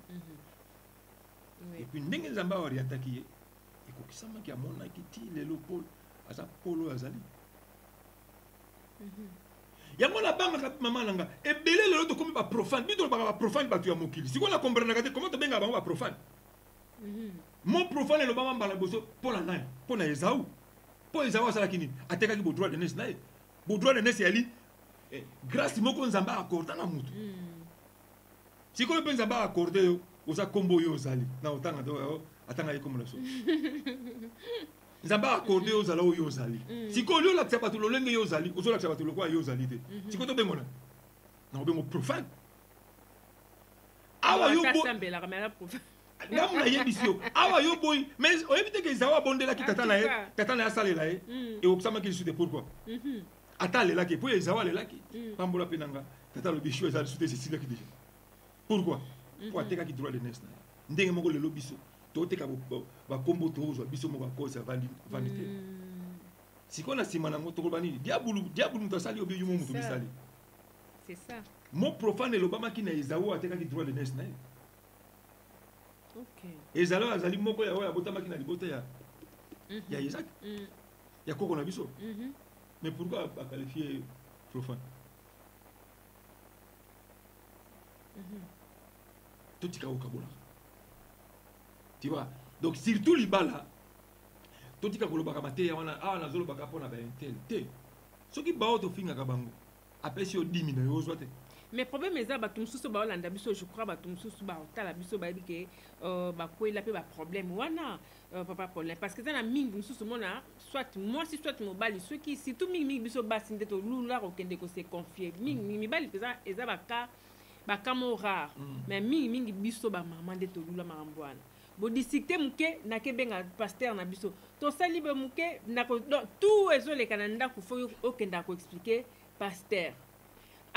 D: et puis ndenge nzambe aorientaki ye ekokisamaki amonaki ti lelo Paul aza Paul oyo azali yango nabangaka mama nanga ebele lelo tokomi baprofane bino tolobaka baprofane bato ya mokili sikoyo na comprendaka te comment tobengaka bango baprofane mo profane elobama mbala liboso mpo na nani mpo na Esau mpo Esau asalaki nini atekaki bodroit de nese na ye bodroit de nese yali grâce moko nzambe akorda na mutu sikoyo mpe nzambe akorde yo oza kombo oyo ozali na otanga atanga ye kombo na so nzambe akorde yo ozala oyo ozali sikoyo olakisa bato lolenge yo ozali ozolakisa bato lokola yo ozali te sikoyo tobengona na obengo profane awa yo ngamu nayebisi yo awa yo boyi mais oyebi te ke Esau abondelaki tata na ye asalela ye ekokisamaki lisusu te pourquoi ata alelaki po Esau alelaki pambola mpe nanga tata alobi sho eza lisusu te esilaki déjà pourquoi po atekaki droit de nese na ye ndenge moko lelo biso toteka bakombo tozwa biso moko akosi avandi te sikoyo na nsima nango tokoloba nini diabulu moto asali obi yo mo moto bisali mo profane elobamaki na Esau atekaki droit de nese na ye Esau azali moko ya oyo abotamaki na libota ya Isaac ya koko na biso mais pourquoi baqualifie profane totika kokabolaka tu vois donc surtout libala totika kolobaka mateya wana awa nazolobaka mpona baintel te soki bao tofingaka bango apesi yo 10 na yo ozwa te
C: mais problème eza bato mosusu baolanda biso je crois bato mosusu baotala biso bayebi ke bakwela mpe baproblème wana papa problème parce que eza na mingi mosusu mona soit mwasi soit mobali soki surtout mingi biso basi nde tolula kokende kose confie mingi mibali mpenza eza baka mo rare mais mingi biso bamama nde tolula makambo wana bodiscute moke nakebenga pasteur na biso tosali be moke tout ezoleka na ndako fo okenda koexplike pasteur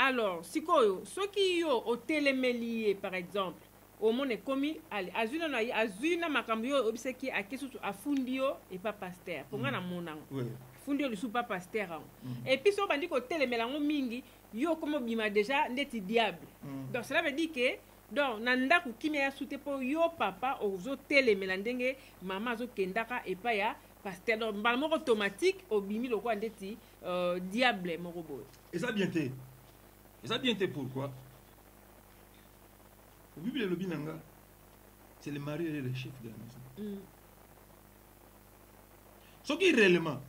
C: Alors, sikoyo, soki yo otelemeli par exemple, au monde komi ali azuna makambo yo obiseki akesusu afundi yo et pas pasteur. Ponga na monango.
D: Oui.
C: Fundi yo lisu pas pasteur. Et puis so bandi ko telemela ngo mingi yo komo bima déjà ndeti diable. Donc cela veut dire que donc nanda ku kimia ya sute po yo papa ozo telemela ndenge mama zo kendaka et pas ya pasteur. Donc balmo automatique obimi loko ndeti diable mo robot.
D: Et ça bien été. Et ça bien été pourquoi? Au Bible le binanga, c'est le mari et le chef de la maison. Ce qui est réellement,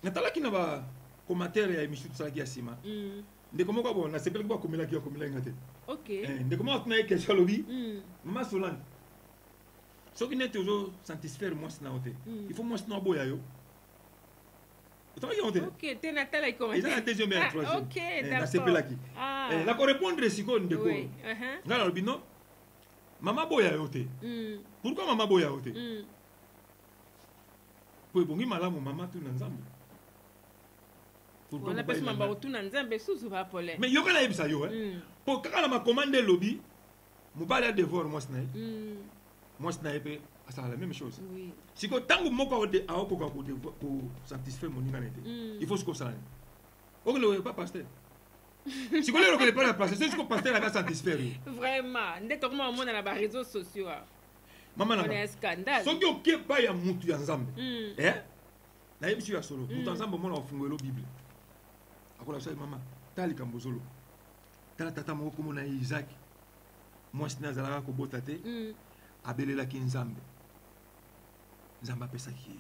D: natala qui n'a pas commentaire ya émission tout ça qui a sima. De comment quoi bon, na sepel quoi comme la qui a comme la ngate.
C: OK.
D: De comment on a quelque chose maman Solange. Ce qui n'est toujours satisfaire moi c'est na hote. Il faut moi c'est na boya yo.
C: Ok, t'es Nathalie et comment?
D: Ils ont la deuxième et la troisième.
C: Ok, d'accord.
D: C'est là qui. La ko répondre si ko ndeko.
C: Oui.
D: Ngala bino. Maman boya yote. Pourquoi maman boya yote? Pour bongi malamu maman tout na nzambe.
C: On appelle ça maman tout na nzambe sous va polé.
D: Mais yo kana yebisa yo Pour kaka ma commande lobby, mobali a devoir moi snaï. Moi snaï c'est la même chose.
C: Oui.
D: Si que tant que moko de aoko pour satisfaire mon inganité. Il faut ce qu'on s'en. On ne pas pasteur. Si vous ne pas la pasteur, c'est ce que pasteur va satisfaire.
C: Vraiment, ndé to comment on a na réseaux sociaux.
D: Maman na.
C: On est scandale.
D: So que ke pa ya mutu ya nzambe. Na yebisu ya solo. Mutu nzambe mona ofungwelo Bible. Akola sa maman, tali kambozolo. Tala tata moko mona Isaac. Moi sina zalaka ko botate. Abelela ki nzambe. Nzamba pesa ki.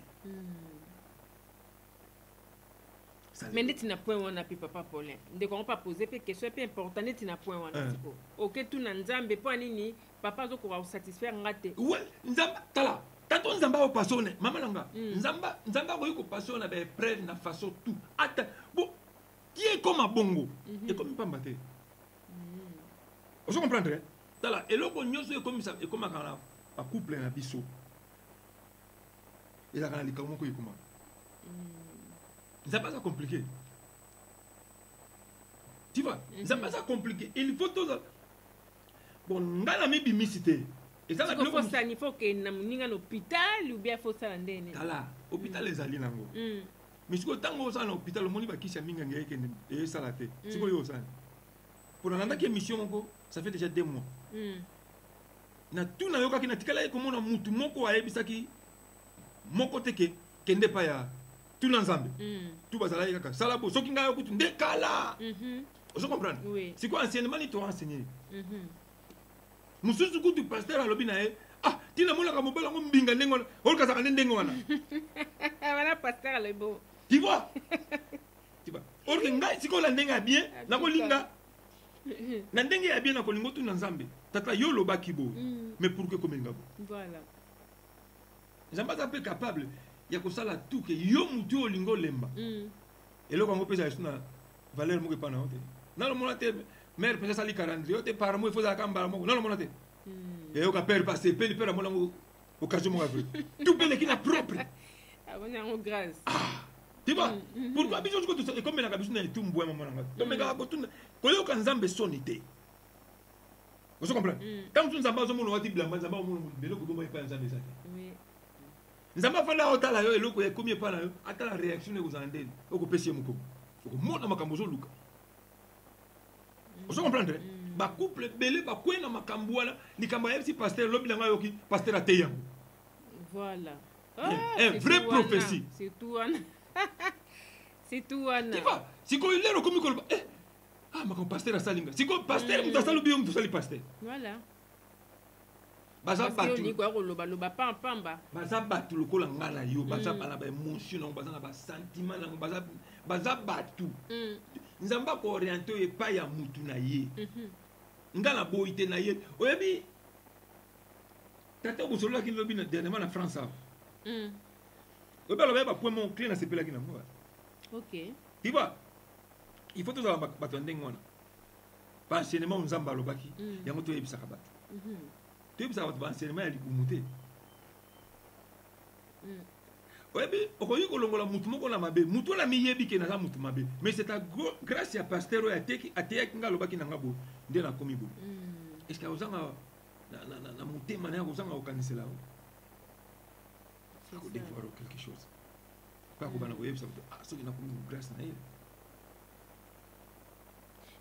C: Mais net na point on a pi papa Paulin. De qu'on pas poser pe question peu important net na point on a siko. OK tout na nzambe po nini papa zo ko satisfaire ngate.
D: Ouais, nzamba tala. Tanto nzamba o pasone, mama langa. Nzamba ko yiko pasone ba preuve na façon tout. Attends, bon, qui est comme bongo et comme pas mbaté. Vous comprenez? Tala, et loko nyoso e comme ça et comme kana pa couple na biso. Il a quand même comment comment. C'est pas ça compliqué. Tu vois, c'est pas ça compliqué. Il faut tout ça. Bon, dans la mébimicité. Et ça,
C: il faut ça, il faut que nous un hôpital ou bien faut ça ndene.
D: Là, hôpital les alliés nango. Mais si vous tango ça dans l'hôpital, le monde va qui s'aminga ngeke et ça la fait. Si vous yo ça. Pour nanda qui mission ngo, ça fait déjà 2 mois. Na tout na yoka ki na tikala ko mona mutu moko ayebisaki moko teke kende pa ya tout l'ensemble. Tout bazala yaka sala bo soki nga yokutu ndekala. Vous comprenez?
C: Oui.
D: C'est quoi enseignement ni to enseigner? Mususu kutu pasteur alobi na e ah tina mona ka mobala ngo mbinga ndengo ol ka saka ndengo wana.
C: Voilà pasteur le beau.
D: Tu vois? Tu vois? Or que nga siko la ndenga bien na ko linga. Na ndenge ya bien na ko lingo tu na nzambe. Tata yo lo bakibo. Mais pour que comme ngabo.
C: Voilà.
D: Nzamba za pe capable ya ko sala tout que yo mutu olingo lemba. Et le Congo pesa na valeur mo ke pana hote. Na lo mona te mère pesa sali 40 yo te par mo il faut za kamba mo. Na lo mona te. Et yo ka père passer pe père mo na mo occasion mo avre. Tout pe qui na propre.
C: Ah on est en grâce.
D: Tu vois? Pourquoi biso ko tout et comme na ka biso na tout mbwa mo na. To me ka ko tout ko yo ka nzambe sonité. Vous comprenez? Quand tu nzamba zo mo no wati blamba nzamba mo no belo ko bo pa nzambe ça. Oui. Nzamba fanda otala yo eloko ya komie pa na yo ata la réaction e uzandeli okopesi moko okomona makambo zo luka. Vous comprenez? Ba couple belé ba kwena makambo wana likambo ya si pasteur lobi na yoki pasteur ateya.
C: Voilà.
D: Un vrai prophétie.
C: C'est tout wana. C'est tout wana.
D: Tu vois? Si ko ilero komi ko ah makambo pasteur asalinga. Si ko pasteur mutasalu biyo mutasali pasteur.
C: Voilà.
D: Baza batu
C: ni kwa loba pamba
D: baza batu lokola ngana yo baza bana ba émotion na baza na ba sentiment na baza batu nzamba ko orienter e pa ya mutu na ye ngana boité na ye oyebi tata bo solo ki lobi na dernièrement na France oyebi loba ba point mon clé na sepela ki na moi.
C: OK.
D: Tu vois, il faut tout ça batu ndengona pas enseignement nzamba lobaki yango to yebisa ka batu tu sais ça va enseignement ya likumute Oui, mais okoyi kolongola mutu moko na mabe. Mutu na miyebi ke na za mutu mabe. Mais c'est grâce à pasteur ya teki ateki ngalobaki na ngabo nde na komi bo. Est-ce que ozanga na mutema na ozanga okanisela o? Faut dévoiler quelque chose. Pas ko bana koyebisa ah so na komi grâce na ye.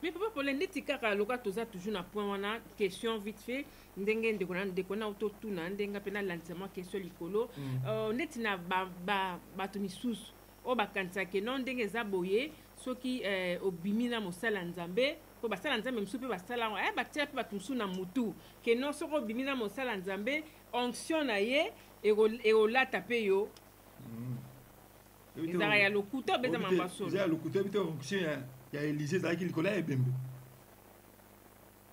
C: Mais papa pour l'indeti kaka loka toza toujours na point wana question vite fait ndenge ndekona autotuna ndenga pena lancement question likolo neti na bato misusu o bakanisa ke non ndenge za boye soki obimi na mosala nzambe po basala nzambe misusu pe basala batia pe bato misusu na mutu ke non soko obimi na mosala nzambe onction na ye ekolata pe yo ezaka ya lokuta obeza mambasolo
D: ya lokuta bito onction ya Élysée zaki likola ebembe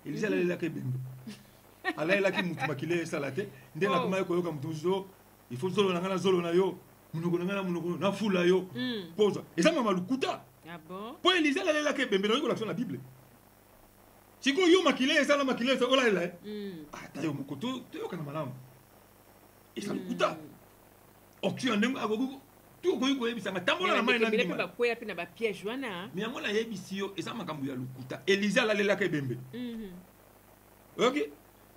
D: Élysée la ke bembe ala la ki mutu makile salate nde na kuma ko yoka mutu zo il faut zolo na ngana zolo na yo munoko na fula yo pose eza mama lokuta
C: ah bon
D: po Élysée la ke bembe no ko la Bible siko yo makile eza la makile eza ola ela ata yo mukoto to yoka na malamu eza lokuta onction ndenge agogo tu ko yiko yebisanga tambola na mai na ndima
C: ba koya pe na ba piège wana
D: mais yango na yebisi yo eza makambo ya lokuta Élysée la ke bembe OK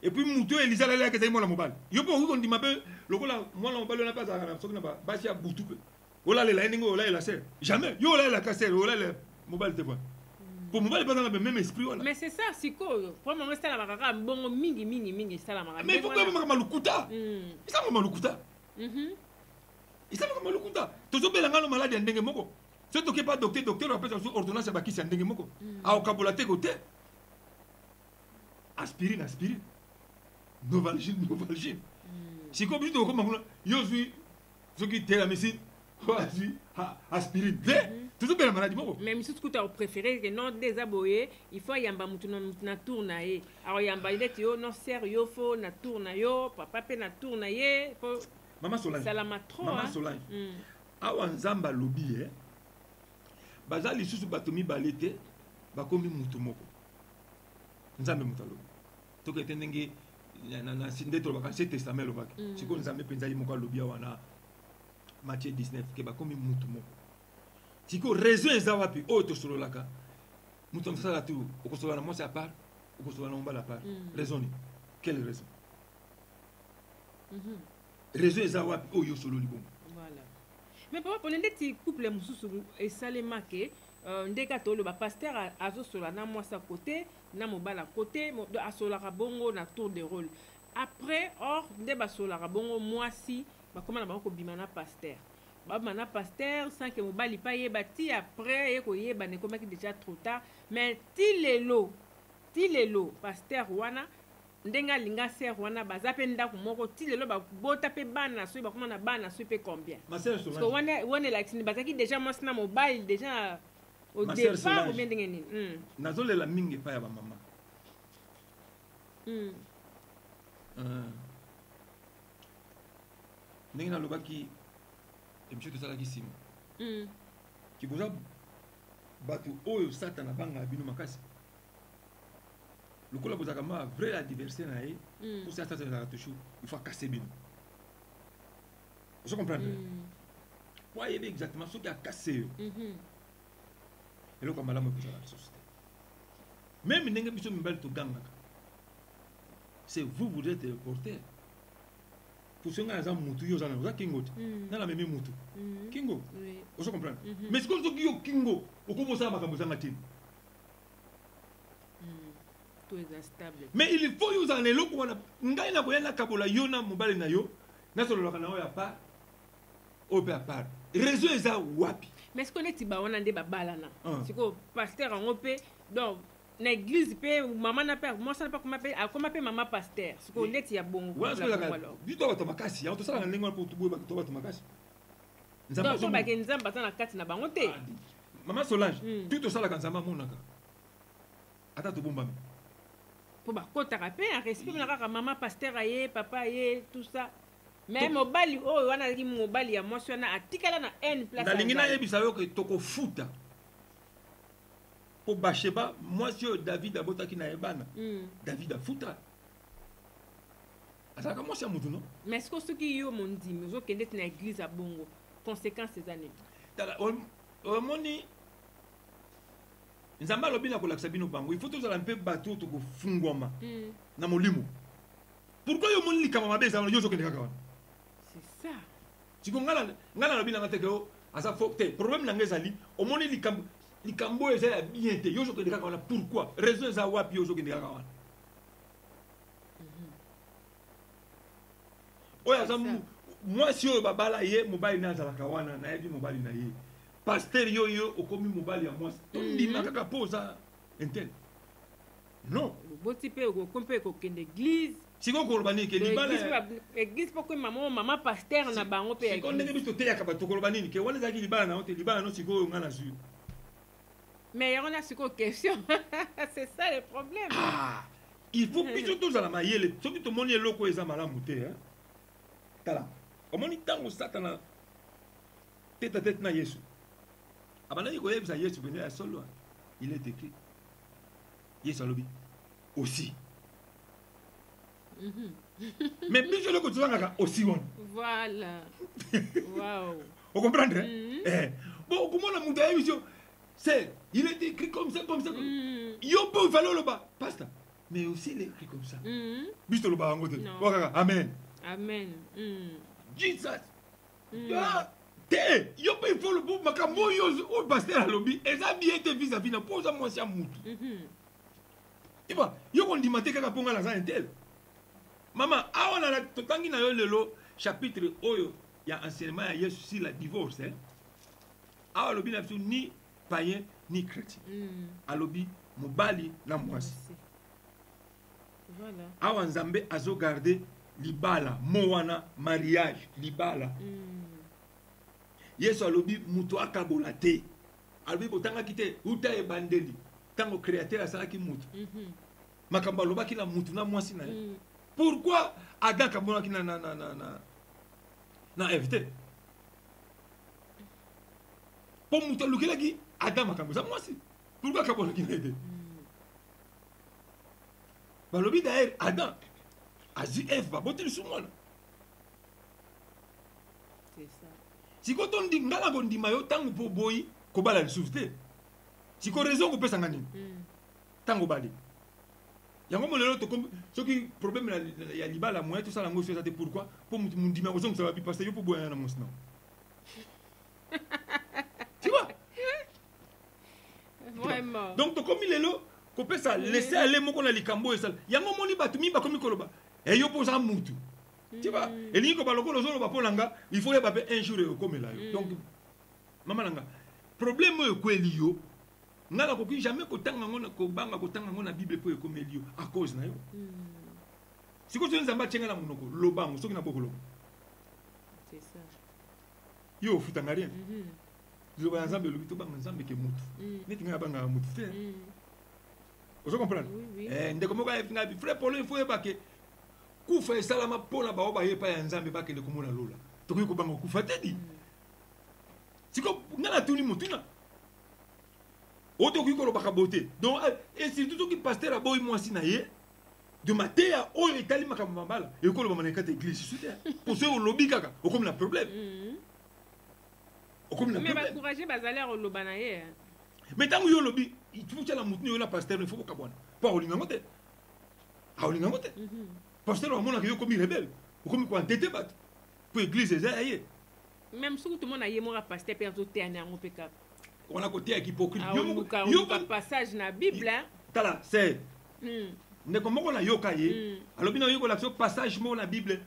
D: et puis mutu Élysée la ke zai mona mobile yo po ko ndima pe lokola mwana mobile na pa za na soki na ba basi ya butu pe ola lela ndingo ola ela ser jamais yo ola ela ka ser ola le mobile te point pour mobile pas dans le même esprit wala
C: mais c'est ça siko pour moi c'est la makaka mbongo mingi c'est la makaka
D: mais il faut que makaka lokuta ça makaka lokuta isa makaka lokuta tozobela ngano malade ndenge moko c'est to ke pas docteur après sur ordonnance ya bakisi ndenge moko a okabola te côté aspirine novalgine siko bitu ko mangula yo zui zoki te la médecine zui aspirine tozobela maladie moko
C: mais misusu kuta préféré que non désaboyer il faut yamba mutu na tourna ye alors yamba ile yo non sérieux fo na tourna yo papa pe na tourna ye
D: Maman Solange. Maman Solange. Awa nzamba lobi bazali susu batomi balete bakomi mutu moko. Nzambe mutalo. To ke tenenge na sindeto bakanse testament lobaki. Siko nzambe penza yi moko lobi wana Matthieu 19 ke bakomi mutu moko. Siko raison eza wapi o to sololaka. Mutu msala tu okosola na mosi à part, okosola na mbala à part. Raison ni. Quelle raison? Réseau eza wapi oyo solo libongo
C: voilà mais papa pour ndeti couple mususu esalema ke ndeka tolo ba pasteur azo sola na moi sa côté na mobala côté asola bongo na tour de rôle après or nde ba sola bongo moi si ba comment na ba ko bima na pasteur ba na pasteur sans que mobali pa ye bati après e ko ye ba ne komaki déjà trop tard mais ti lelo pasteur wana ndenga linga ser wana baza pe ndako moko ti lelo ba bota pe bana so ba komana bana so pe combien
D: ma sœur Solange
C: parce que wana la tini bazaki déjà moi na mobile déjà au départ ou bien ndenge nini
D: nazolela mingi pa ya ba mama ndenge nalobaki emission tosalaki nsima kikoza bato oyo satana banga bino makasi lokola bozaka ma vrai adversaire na ye pour ça ça toujours il faut casser bino vous comprenez pour yebi exactement ce qui a cassé et le kamala mo la société même ndenge biso mibali to ganga c'est vous êtes le porteur pour ce nga mutu yo zana za kingo na la même mutu kingo vous comprenez mais ce que yo kingo okomo sa makambo zanga tini mais il faut use en eloko wana ngai na koyana kabola yo na mobali na yo na solo lokana o ya pa o pe part réseau eza wapi
C: mais ce qu'on est tiba wana nde babala na siko pasteur en pe donc na église pe maman na père moi ça pas comment pe maman pasteur siko ndeti ya bongo
D: voilà bito bato makasi ya to sala ndengo pour tubo bato bato makasi
C: nzamba so ba ke nzamba na kati na bango te
D: maman Solange tout sala kanzamba monaka ata to bomba
C: pour ba kotaka pe en respect na kaka maman pasteur aye papa aye tout ça mais mobali oh wana ki mobali ya mwasi wana atikala na n place
D: na lingina yebisa yo ke toko futa po basheba mwasi yo David abotaki na ebana David afuta ataka mwasi ya mutu no
C: mais est-ce que ceux qui yo mondimi zo kende na église a bongo conséquences ces années.
D: Omoni nzamba lobi na kolakisa bino bango il faut tozala mpe bato tokofungwama na molimo. Pourquoi yo moni likama mabe za yo zokende kaka wana?
C: C'est ça.
D: Siko ngala lobi na ngateke o asa faut te problème na ngezali omoni likambo eza bien te yo zokende kaka wana. Pourquoi? Raison za wapi yo zokende kaka wana? Oya za moi si yo babala ye mobali na za kawana na yebi mobali na ye. Pasteur yo okomi mobali ya moi. Ndima kaka poza intel. Non.
C: Boti pe okompe ko kende église.
D: Siko kolobani ke libala
C: église pourquoi maman pasteur na bango pe.
D: Siko ndenge biso te yakaba to kolobani ke wana zaki libala na hote libala no siko ngana zu.
C: Mais on a siko question. C'est ça le problème.
D: Ah, il faut biso to za la mayele. Soki to moni eloko eza malamu te hein. Tala. Omoni tango satana tête à tête na Yesu. Abana yiko yebisa Yesu bene ya solo. Il est écrit. Yesu alobi aussi. Mais biso loko tuzanga aussi bon.
C: Voilà. Waouh.
D: Vous comprenez? Bon, comment la montagne a émission? C'est, il est écrit comme ça. Yo peut falloir le bas, pasta. Mais aussi il est écrit comme ça. Biso le bas en côté. Amen.
C: Amen.
D: Jesus. Te, yo peut faut le bon makambo yo au pasteur à lobby. Et ça bien été vis-à-vis na pose moi c'est moutou. Tu vois, yo qu'on dit maté kaka ponga la intel. Maman, ah on a la totangi na yo lelo chapitre oyo ya enseignement ya Yesu sur la divorce hein. Ah lobby na ni païen ni chrétien. A lobby mobali na mwasi.
C: Voilà.
D: Ah Nzambe azo garder libala moana mariage libala. Yesu alobi muto akabola te. Alobi botanga kite uta e bandeli. Tango créateur asalaki mutu. Makamba lobaki na mutu na mwasi na ye. Pourquoi Adam kabonaki na FT? Pour mutu lukelaki Adam makambo za mwasi. Pourquoi kabonaki na ede? Balobi d'ailleurs Adam azi Eve ba boteli sumona.
C: C'est ça.
D: Si quand on dit ngala gondi mayo tango po boyi ko bala lisuste. Si ko raison ko pesa ngani. Tango bali. Yango mo lelo to comme ce qui problème ya libala moyen tout ça la ngoso ça pourquoi pour mundima ko zongo ça va bi parce que yo po boya na mosna. Tu vois?
C: Vraiment.
D: Donc to comme lelo ko pesa laisser aller moko na likambo esal. Yango moni batu mi ba komi koloba. Et yo posa mutu. Tu vois, et l'unique baloko le zolo ba polanga, il faut y avoir un jour comme là. Donc maman langa. Problème ko elio. Ngala ko jamais ko tanga ngona ko banga ko tanga ngona Bible ko comme elio à cause na yo. Si ko tuna zamba chenga na munoko, lo bango soki na bokolo.
C: C'est ça.
D: Yo futanga rien. Lo ba nzambe lo bito banga nzambe ke mutu. Neti nga banga mutu. Vous comprenez? Ndeko moko nga bi frère Paul il faut ba ke kufa esalama pona ba oba yepa ya nzambe ba kende komona lola tokoki ko banga kufa tedi siko ngala tuni mutuna otoki ko lo baka bote donc et surtout to ki pasteur aboy mwasi na ye de matea oyo etali makambo mambala e ko lo ba maneka te église soutien pour ceux au lobby kaka o comme na problème o comme na problème
C: mais ba encourager bazalaire au lobana ye
D: mais tango yo lobby il faut que la mutuni yo la pasteur il faut ko kabwana pas olinga ngote a olinga ngote pasteur au monde a comme rebelle ou comme quoi entêté bat pour église ezayé
C: même si tout le monde a yé mon pasteur perso terne en peka
D: on a côté hypocrite
C: yo pas passage na bible hein
D: tala c'est ne comment on a yoka yé alors bien yo la passage mo na bible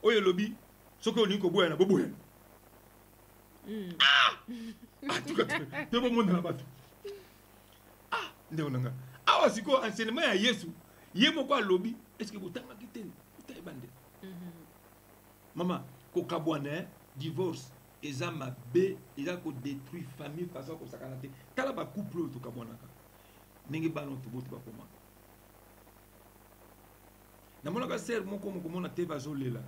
D: oyo lobi soko oni ko boya na boboya ah tout cas yo bo monde na bat ah ndeko nanga awa siko enseignement ya Yesu yemo kwa lobi est-ce que vous t'avez quitté vous bandé maman ko kabwana divorce ezama b eza ko détruire famille façon ko sakana te tala ba couple to kabwana ka ndenge bano to boto ba koma na mona ka ser moko mona te bazolela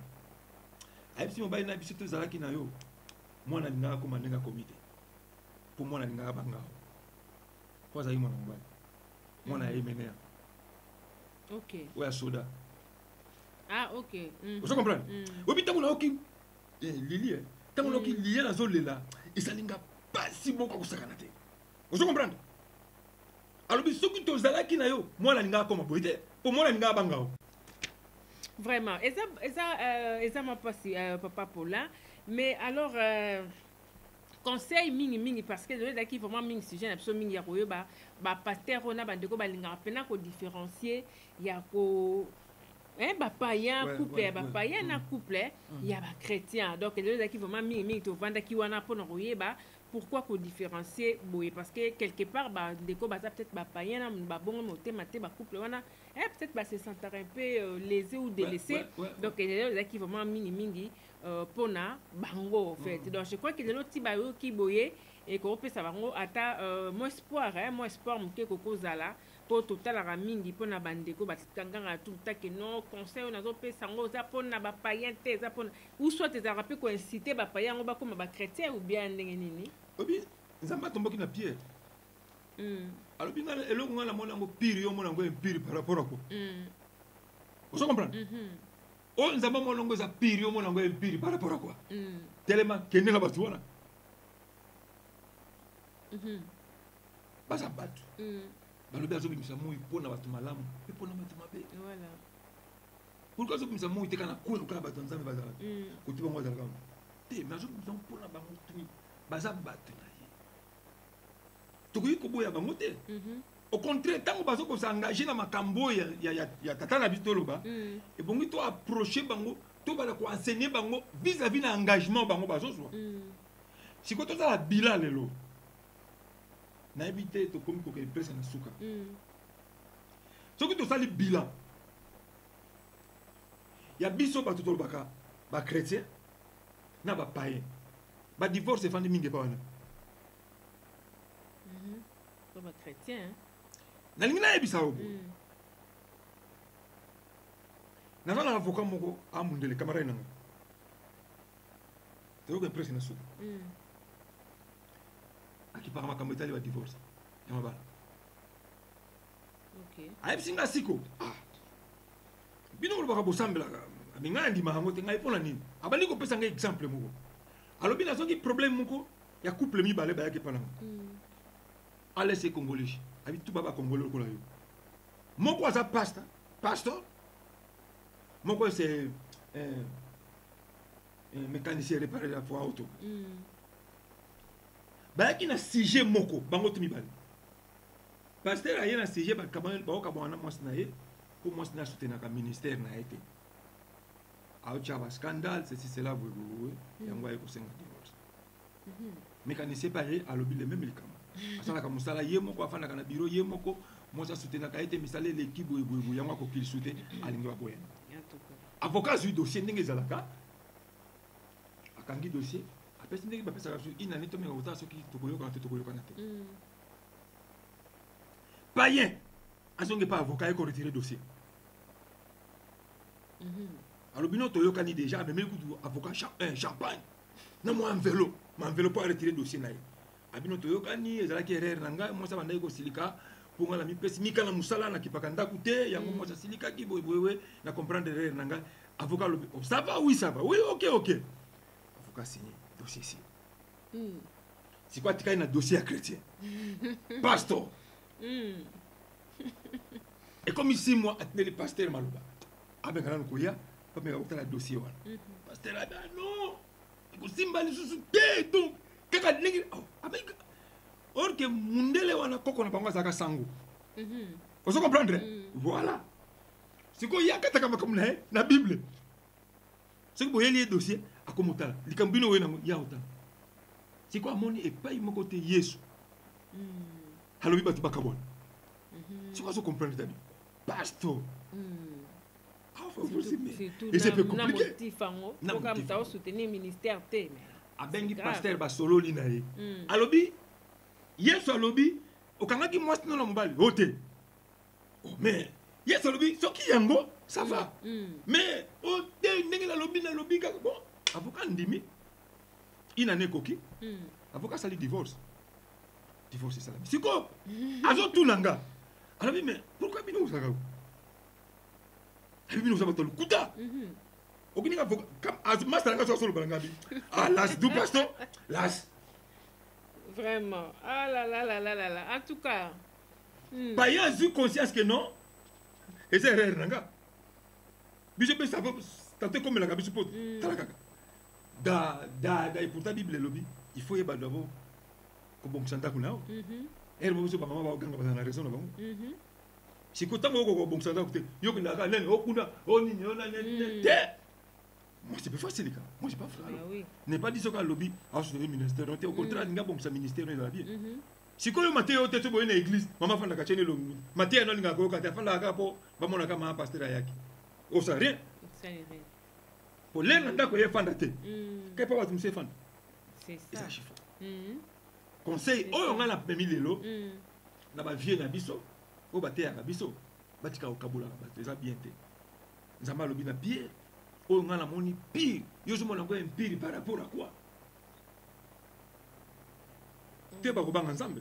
D: ayipsi mo bayina biso to zalaki na yo mwana ninga ko mandenga comité pour mwana ninga banga kwa za yimo na mbali mwana yemenea.
C: Ok.
D: Ou à soda.
C: Ah, ok.
D: Vous comprenez? Oui, mais t'as mon ok. Lili, tant que lien azolela esalinga pasi moko kosakana te ozo comprendre alors bisoki tozalaki na yo mwana linga koma boite po mwana linga bangao
C: vraiment eza mapasi papa Paulin mais alors conseil mingi parce que les qui vraiment mingi sujet absolument mingi ya koyoba ba pasteur on a bandeko balinga pena ko différencier ya ko ba païen couple ba païen na couple ya ba chrétien donc les qui vraiment mingi to vanda ki wana pona koyeba pourquoi ko différencier boye parce que quelque part ba ndeko ba peut-être ba païen ba bongo motema te ba couple wana peut-être ba se sentir un peu lésé ou délaissé donc les qui vraiment mingi pona bango en fait donc je crois que les autres bayo qui boye et qu'on peut savoir ata mon espoir muke kokozala pour total la mingi pona bandeko batikanga tout ta que non conseil on azo pe sango za pona ba païen te za pona ou soit te rappeler ko inciter ba païen ngo ba comme ba chrétien ou bien ndenge nini
D: obi nzamba tomboki na pierre alors bien eloko ngala mona ngo pire yo mona ngo pire par rapport à quoi vous comprenez oh nzamba mona ngo za pire yo mona ngo pire par rapport à quoi tellement kende na batu wana basa batu balobi azobimisa moi mpona bato malamu mpe mpona bato mabe pourquoi azobimisa moi te kana kuna kala bato nzambe bazala kote bango azalaka te mais azobimisa mpona bango tuni baza bato na ye tokoki koboya bango te au contraire ntango bazokosaengage na makambo ya tata na biso toloba ebongi to approche bango to bala koenseigner bango vis-à-vis na engagement bango bazozwa sikoyo tozala bila lelo nayebi te tokomi koka epesa na suka soki tosali bilan ya biso bato tolobaka bachrétien na bapayen badivorce efandi mingi epa wana nalingi nayebisa yo naza na avocat moko amundele camarade nanga toyoka epesa na suka akipaka makambo etali ba divorce ya mabala ayebisinga siko bino kolobaka bosambelaka abinga na ndima yango te ngai mpona nini abandi kopesa ngai exemple moko alobi nazoki problème moko ya couple mibale bayaki epa nanga alese congolais abi tu baba congolais lokola yo moko aza pasteur moko c'est mécanicien réparé la fois auto bayaki na sujet moko bango to mibale pasteur aye na sujet bakabwana mwasi na ye po mwasi na soutenaka ministère na ye te aotya ba scandale ceci cela boye yango aye kosenga divorce mécanicien paye alobi le même likambo asalaka mosala ye moko afandaka na bureau ye moko mwasi asoutenaka ye te misala eleki boye yango akokili soute alingi baboyana avocat azwi dossier ndenge ezalaka akangi dossier apesi ndenge bapesaka biso inane tomenga kotala soki tokoyokana te tokoyokana te payen azongi mpa avocat ye koretire dossier alobi no toyokani déjà amemeli kutu avocat champagne na mwa enveloppe mpo aretire dossier na ye abino toyokani ezalaki erreur na ngai mwasi abandaki kosilika mpo ngai na mipesi mikana mosala nakipaka ndako te yango mwasi asilikaki boyeboyewe na comprendre erreur na ngai avocat alobi ça va oui ça va oui ok avocat signé dossier ici c'est quoi atikali na dossier ya chrétien pasteur et comme ici moi atindeli pasteur maloba abenga nanu koya pamenga kotala dossier wana pasteur abi non ekosimba lisusu te donc kaka ndenge or que mundele wana koko na bango azalaka sango ozo comprendre voilà sikoyo ye akataka makambo na ye na bible soki boyeli ye dossier akomotala likambo bino oye nango ya otala sikoyo amoni epai moko te yesu alobi bato bakabwana sikoyo azo comprendre tabi pasteur et c'est peu compliqué abengi pasteur basololi na ye alobi yesu alobi okangaki mwasi no na mobali o te mais yesu alobi soki yango ça va mais o te ndenge nalobi kaka bon avocat ndimi inane ekoki avocat asali divorce esalami siko azotuna nga alobi mais pourquoi bino ozalaka abi bino oza bato lokuta okini ka comme master nga so balangabi ah las du pasto las
C: Vraiment. Ah là là là là là là. En tout cas.
D: Bah, il y a une conscience que non. Et c'est rare, nanga. Biso pe ça tante comme la gabiso pot. Talaka. Et pourtant Bible lobby, il faut y avoir d'abord ko bon santa kunao. Elle mo biso ba mama ba ganga ba na raison na bango. Si ko tango ko bon santa ko te yo ko ndaka nene okuna oni ona nene te. Moi c'est plus facile quand. Moi j'ai pas fait.
C: Oui.
D: N'est pas dit ce qu'à lobby a sur le ministère. Au contraire, il y a bon ça ministère dans la vie. Si ko yo Matteo te to boyena église, mama fanda ka chene lo. Matteo no linga ko ka te fanda ka po ba mona ka ma pasteur yaki. O sa rien.
C: Ça rien.
D: Pour l'un ndako ye fanda te. Ke pa watu mse fanda.
C: C'est
D: Et
C: ça.
D: ça chiffre. Conseil oyo nga la pemi lelo. Na ba vie na biso, o ba te ya biso. Batika o kabula ba te za bien te. Nzamba lobi na Pierre. Oyo nga na moni pire. Yo zo mona ngo pire par rapport à quoi? Te ba ko banga nzambe.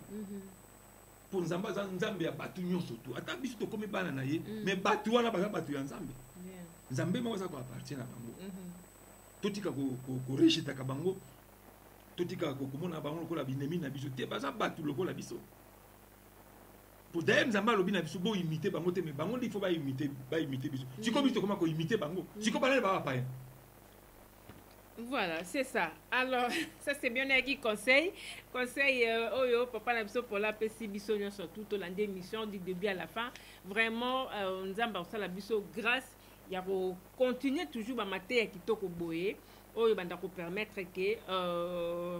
D: Pour nzamba za nzambe ya batu nyonso tu. Ata biso to komi bana na ye, mais batu wana ba batu ya nzambe. Nzambe mo za ko appartient na bango. Totika ko rejeta ka bango. Totika ko komona bango ko la binemi na biso te ba za batu loko la biso. Pour d'ailleurs nzamba lobi na biso bo imiter bango te mais bango il faut ba imiter biso. Siko biso comment ko imiter bango. Siko ba ba pa.
C: Voilà, c'est ça. Alors, ça c'est bien qui conseil. Conseil, oyo, papa na biso pour la PC biso surtout tout l'an d'émission du début à la fin. Vraiment, nzamba osala biso grâce ya ko continuer toujours ba maté ya kitoko boye. Oyo banda ko permettre que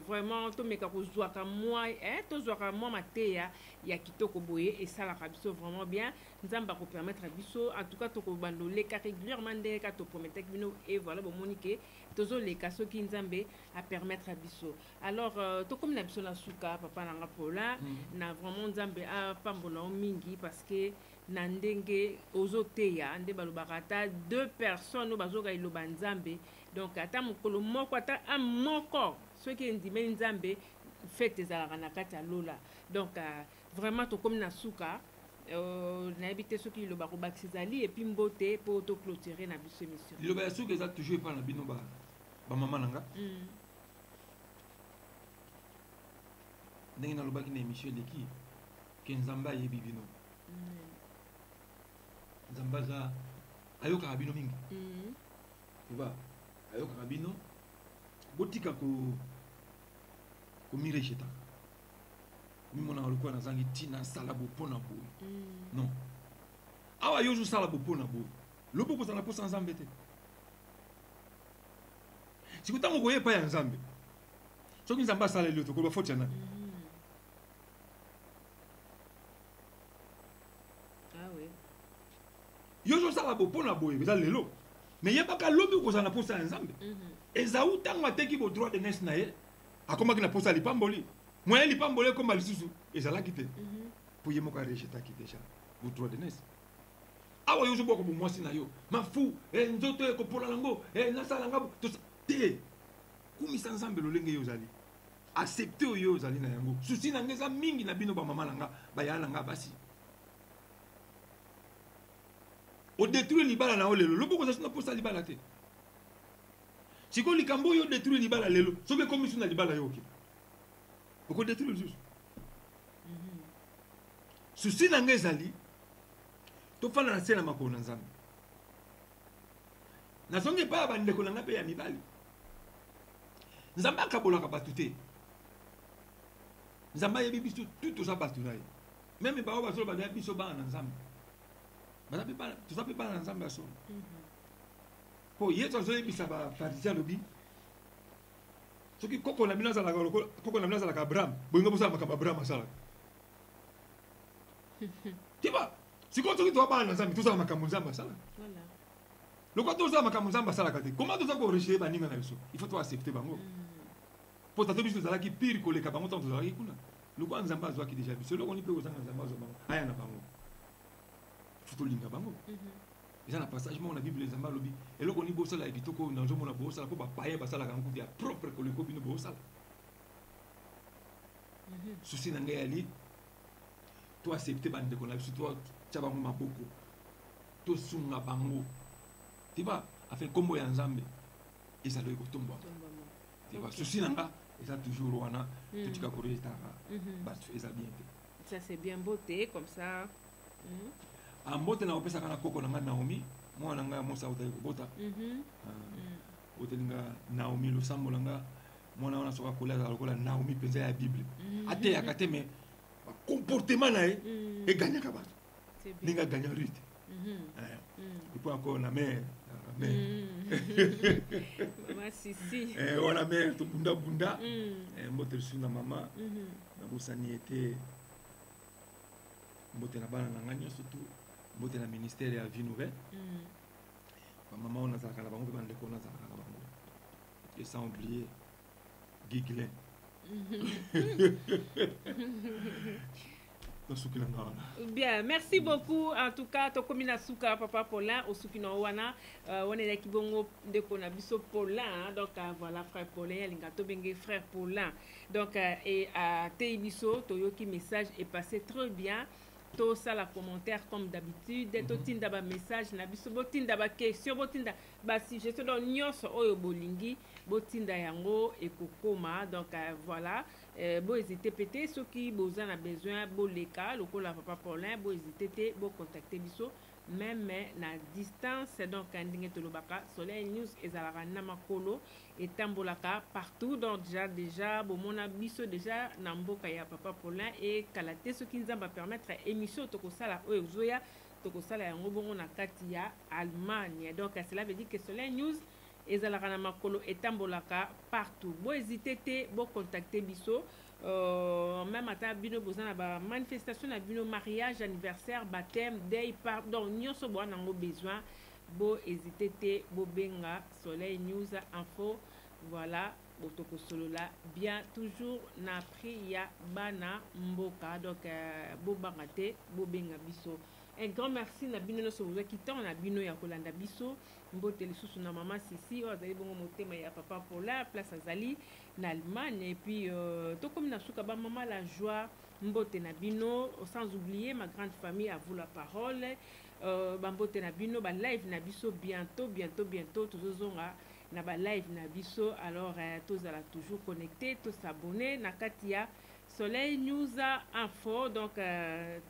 C: vraiment to meka ko zwa ka moi to zwa ka moi maté ya kitoko boye et ça la biso vraiment bien. Nzamba ko permettre biso en tout cas to ko bando le ka régulièrement de ka to promettre bino et voilà bon monique tozo les cas qui nzambe à permettre à biso. Alors to comme na biso na suka papa na ngapola na vraiment nzambe a pambola mingi parce que na ndenge ozoteya nde balobakata deux personnes bazoka iloba nzambe donc ata mokolo moko ata un moko soki ndimeli nzambe fete ezalaka na kati ya lola donc vraiment tokomi na suka nayebi te soki liloba kobakisa ezali epuis mbote mpo toclôturer na biso émission
D: liloba ya suka eza toujours epa na bino bamama na nga ndenge nalobaki na émission eleki ke nzambe ayebi bino nzambe aza ayokaka bino mingi oba ayokaka bino botika komirejetaka komimonaka lokola nazangi ntina nsala bo mpo na boye non awa yo ozosala bo mpo na boye lobo kozala mposa nzambe te siko ntango koyepa ya nzambe soki nzambe asala elio tokoloba foti ya nani yo ozosala bo mpo na boye eza lelo mais yebaka lobi okozala na posa ya nzambe ezau ntango ateki bodroit de nese na ye akomaki na posa ya lipamboli moya lipamboli ekoma lisusu ezalaki te mpo ye moko arejetaki deja bodroit de nese awa yo ozoboka bomwasi na yo mafu nzoto ekopola nango nasala nga te kumisa nzambe lolenge yo ozali accepte oyo ozali na yango susi na nga eza mingi na bino bamama na nga bayala na nga basi o détruire libala na olelo lobo ko sasuna posa libala te siko likambo yo détruire libala lelo sobe komi suna libala yo ki ko détruire juste susi na ngezali to fana na sena makona nzambe na songe pa ba ndeko na ngape ya mibali nzambe akabolaka batu te nzambe yebi biso tout ça batu na ye même ba ba so ba na biso ba na nzambe tuza pe bana nzambe ya solo po ye tozoyebisa baparisien alobi soki koko na bino azalaka abraham bolingo bosala makambo abraham asalaka tiba sikoyo soki toza bana na nzambe tozala makambo nzambe asalaka lokwa tozala makambo nzambe asalaka te koma toza korejeye baninga na biso il faut toaccepte bango po tato biso tozalaki pire koleka bango ntango tozalaki kuna lokwa nzambe azwaki deja biso elokoni mpe kozanga nzambe azwa bango aya na bango tolinga bango eza na passage moko na bible nzambe alobi eloko ni bosala ya kitoko nazomona bosala mpo bapaye basalaka nkutu ya propre koleko bino bosala susi na ngai yali to accepte bandeko na biso to tia bango maboko tosunga bango tiba afin kombo ya nzambe ezala ekotomba tu vois souci nanga eza toujours wana totika ko résultat bato eza bien te
C: ça c'est bien beauté comme ça
D: ambote na opesa kana koko nanga Naomi mwana nga mosa uta kobota otelinga Naomi losambo langa mwana wana soka kola lokola Naomi penza ya Bible ate ya kateme comportement na e gagner ka bato ninga gagner rite et puis encore na mère
C: maman Sisi
D: wana mère to bunda bunda mbote suna mama na bosani était mbote na bana na nganya surtout mbote na ministère ya vie nouvelle maman on a ça kana bango pe bande ko na ça kana bango et sans oublier Guiglin
C: bien, merci beaucoup. En tout cas, to komina suka papa Paulin au sukino wana on est qui bongo de konabiso Paulin donc voilà frère Paulin lingato benge frère Paulin donc et à Teibiso toyoki message est passé très bien. Tout ça la commentaire comme d'habitude to tinda ba message na biso botinda ba question botinda ba si je te donne nyonso oyo bolingi botinda yango ekokoma donc voilà bo hésiter peut-être ceux qui besoin a besoin bo leka lokola papa Paulin bo hésiter te bo contacter biso même na distance donc ndinge tolobaka Soleil News ezalaka na makolo etambolaka partout donc déjà bomona biso déjà na mboka ya papa Paulin et kalate ce qui nous va permettre émission tokosala oyo zoya tokosala yango bongo na kati ya Allemagne donc cela veut dire que Soleil News ezalaka na makolo etambolaka partout bo hésiter te bo contacter biso même ata bino bozana ba manifestation na bino mariage anniversaire baptême deuil pardon nyonso bo nango besoin bo hésiter te bo benga Soleil News info voilà botoko solola bien toujours na prix ya bana mboka donc bo bangate bo benga biso. Un grand merci na bino so vous qui tant na bino ya kolanda biso mbote lisusu na mama Sisi ozali bongo motema ya papa Paulin place azali na Allemagne et puis to comme na suka ba mama la joie mbote na bino sans oublier ma grande famille à vous la parole ba mbote na bino ba live na biso bientôt tozozonga na ba live na biso alors tozala toujours connecté to s'abonner na katia Soleil News info donc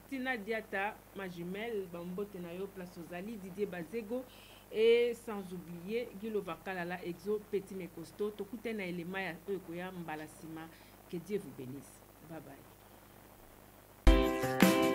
C: Tina Diata ma jumelle bambote na yo place ozali Didier Bazego et sans oublier Guilo Vakalala Exo Petit Mekosto tokute na elema ya oyo mbala sima que Dieu vous bénisse bye bye.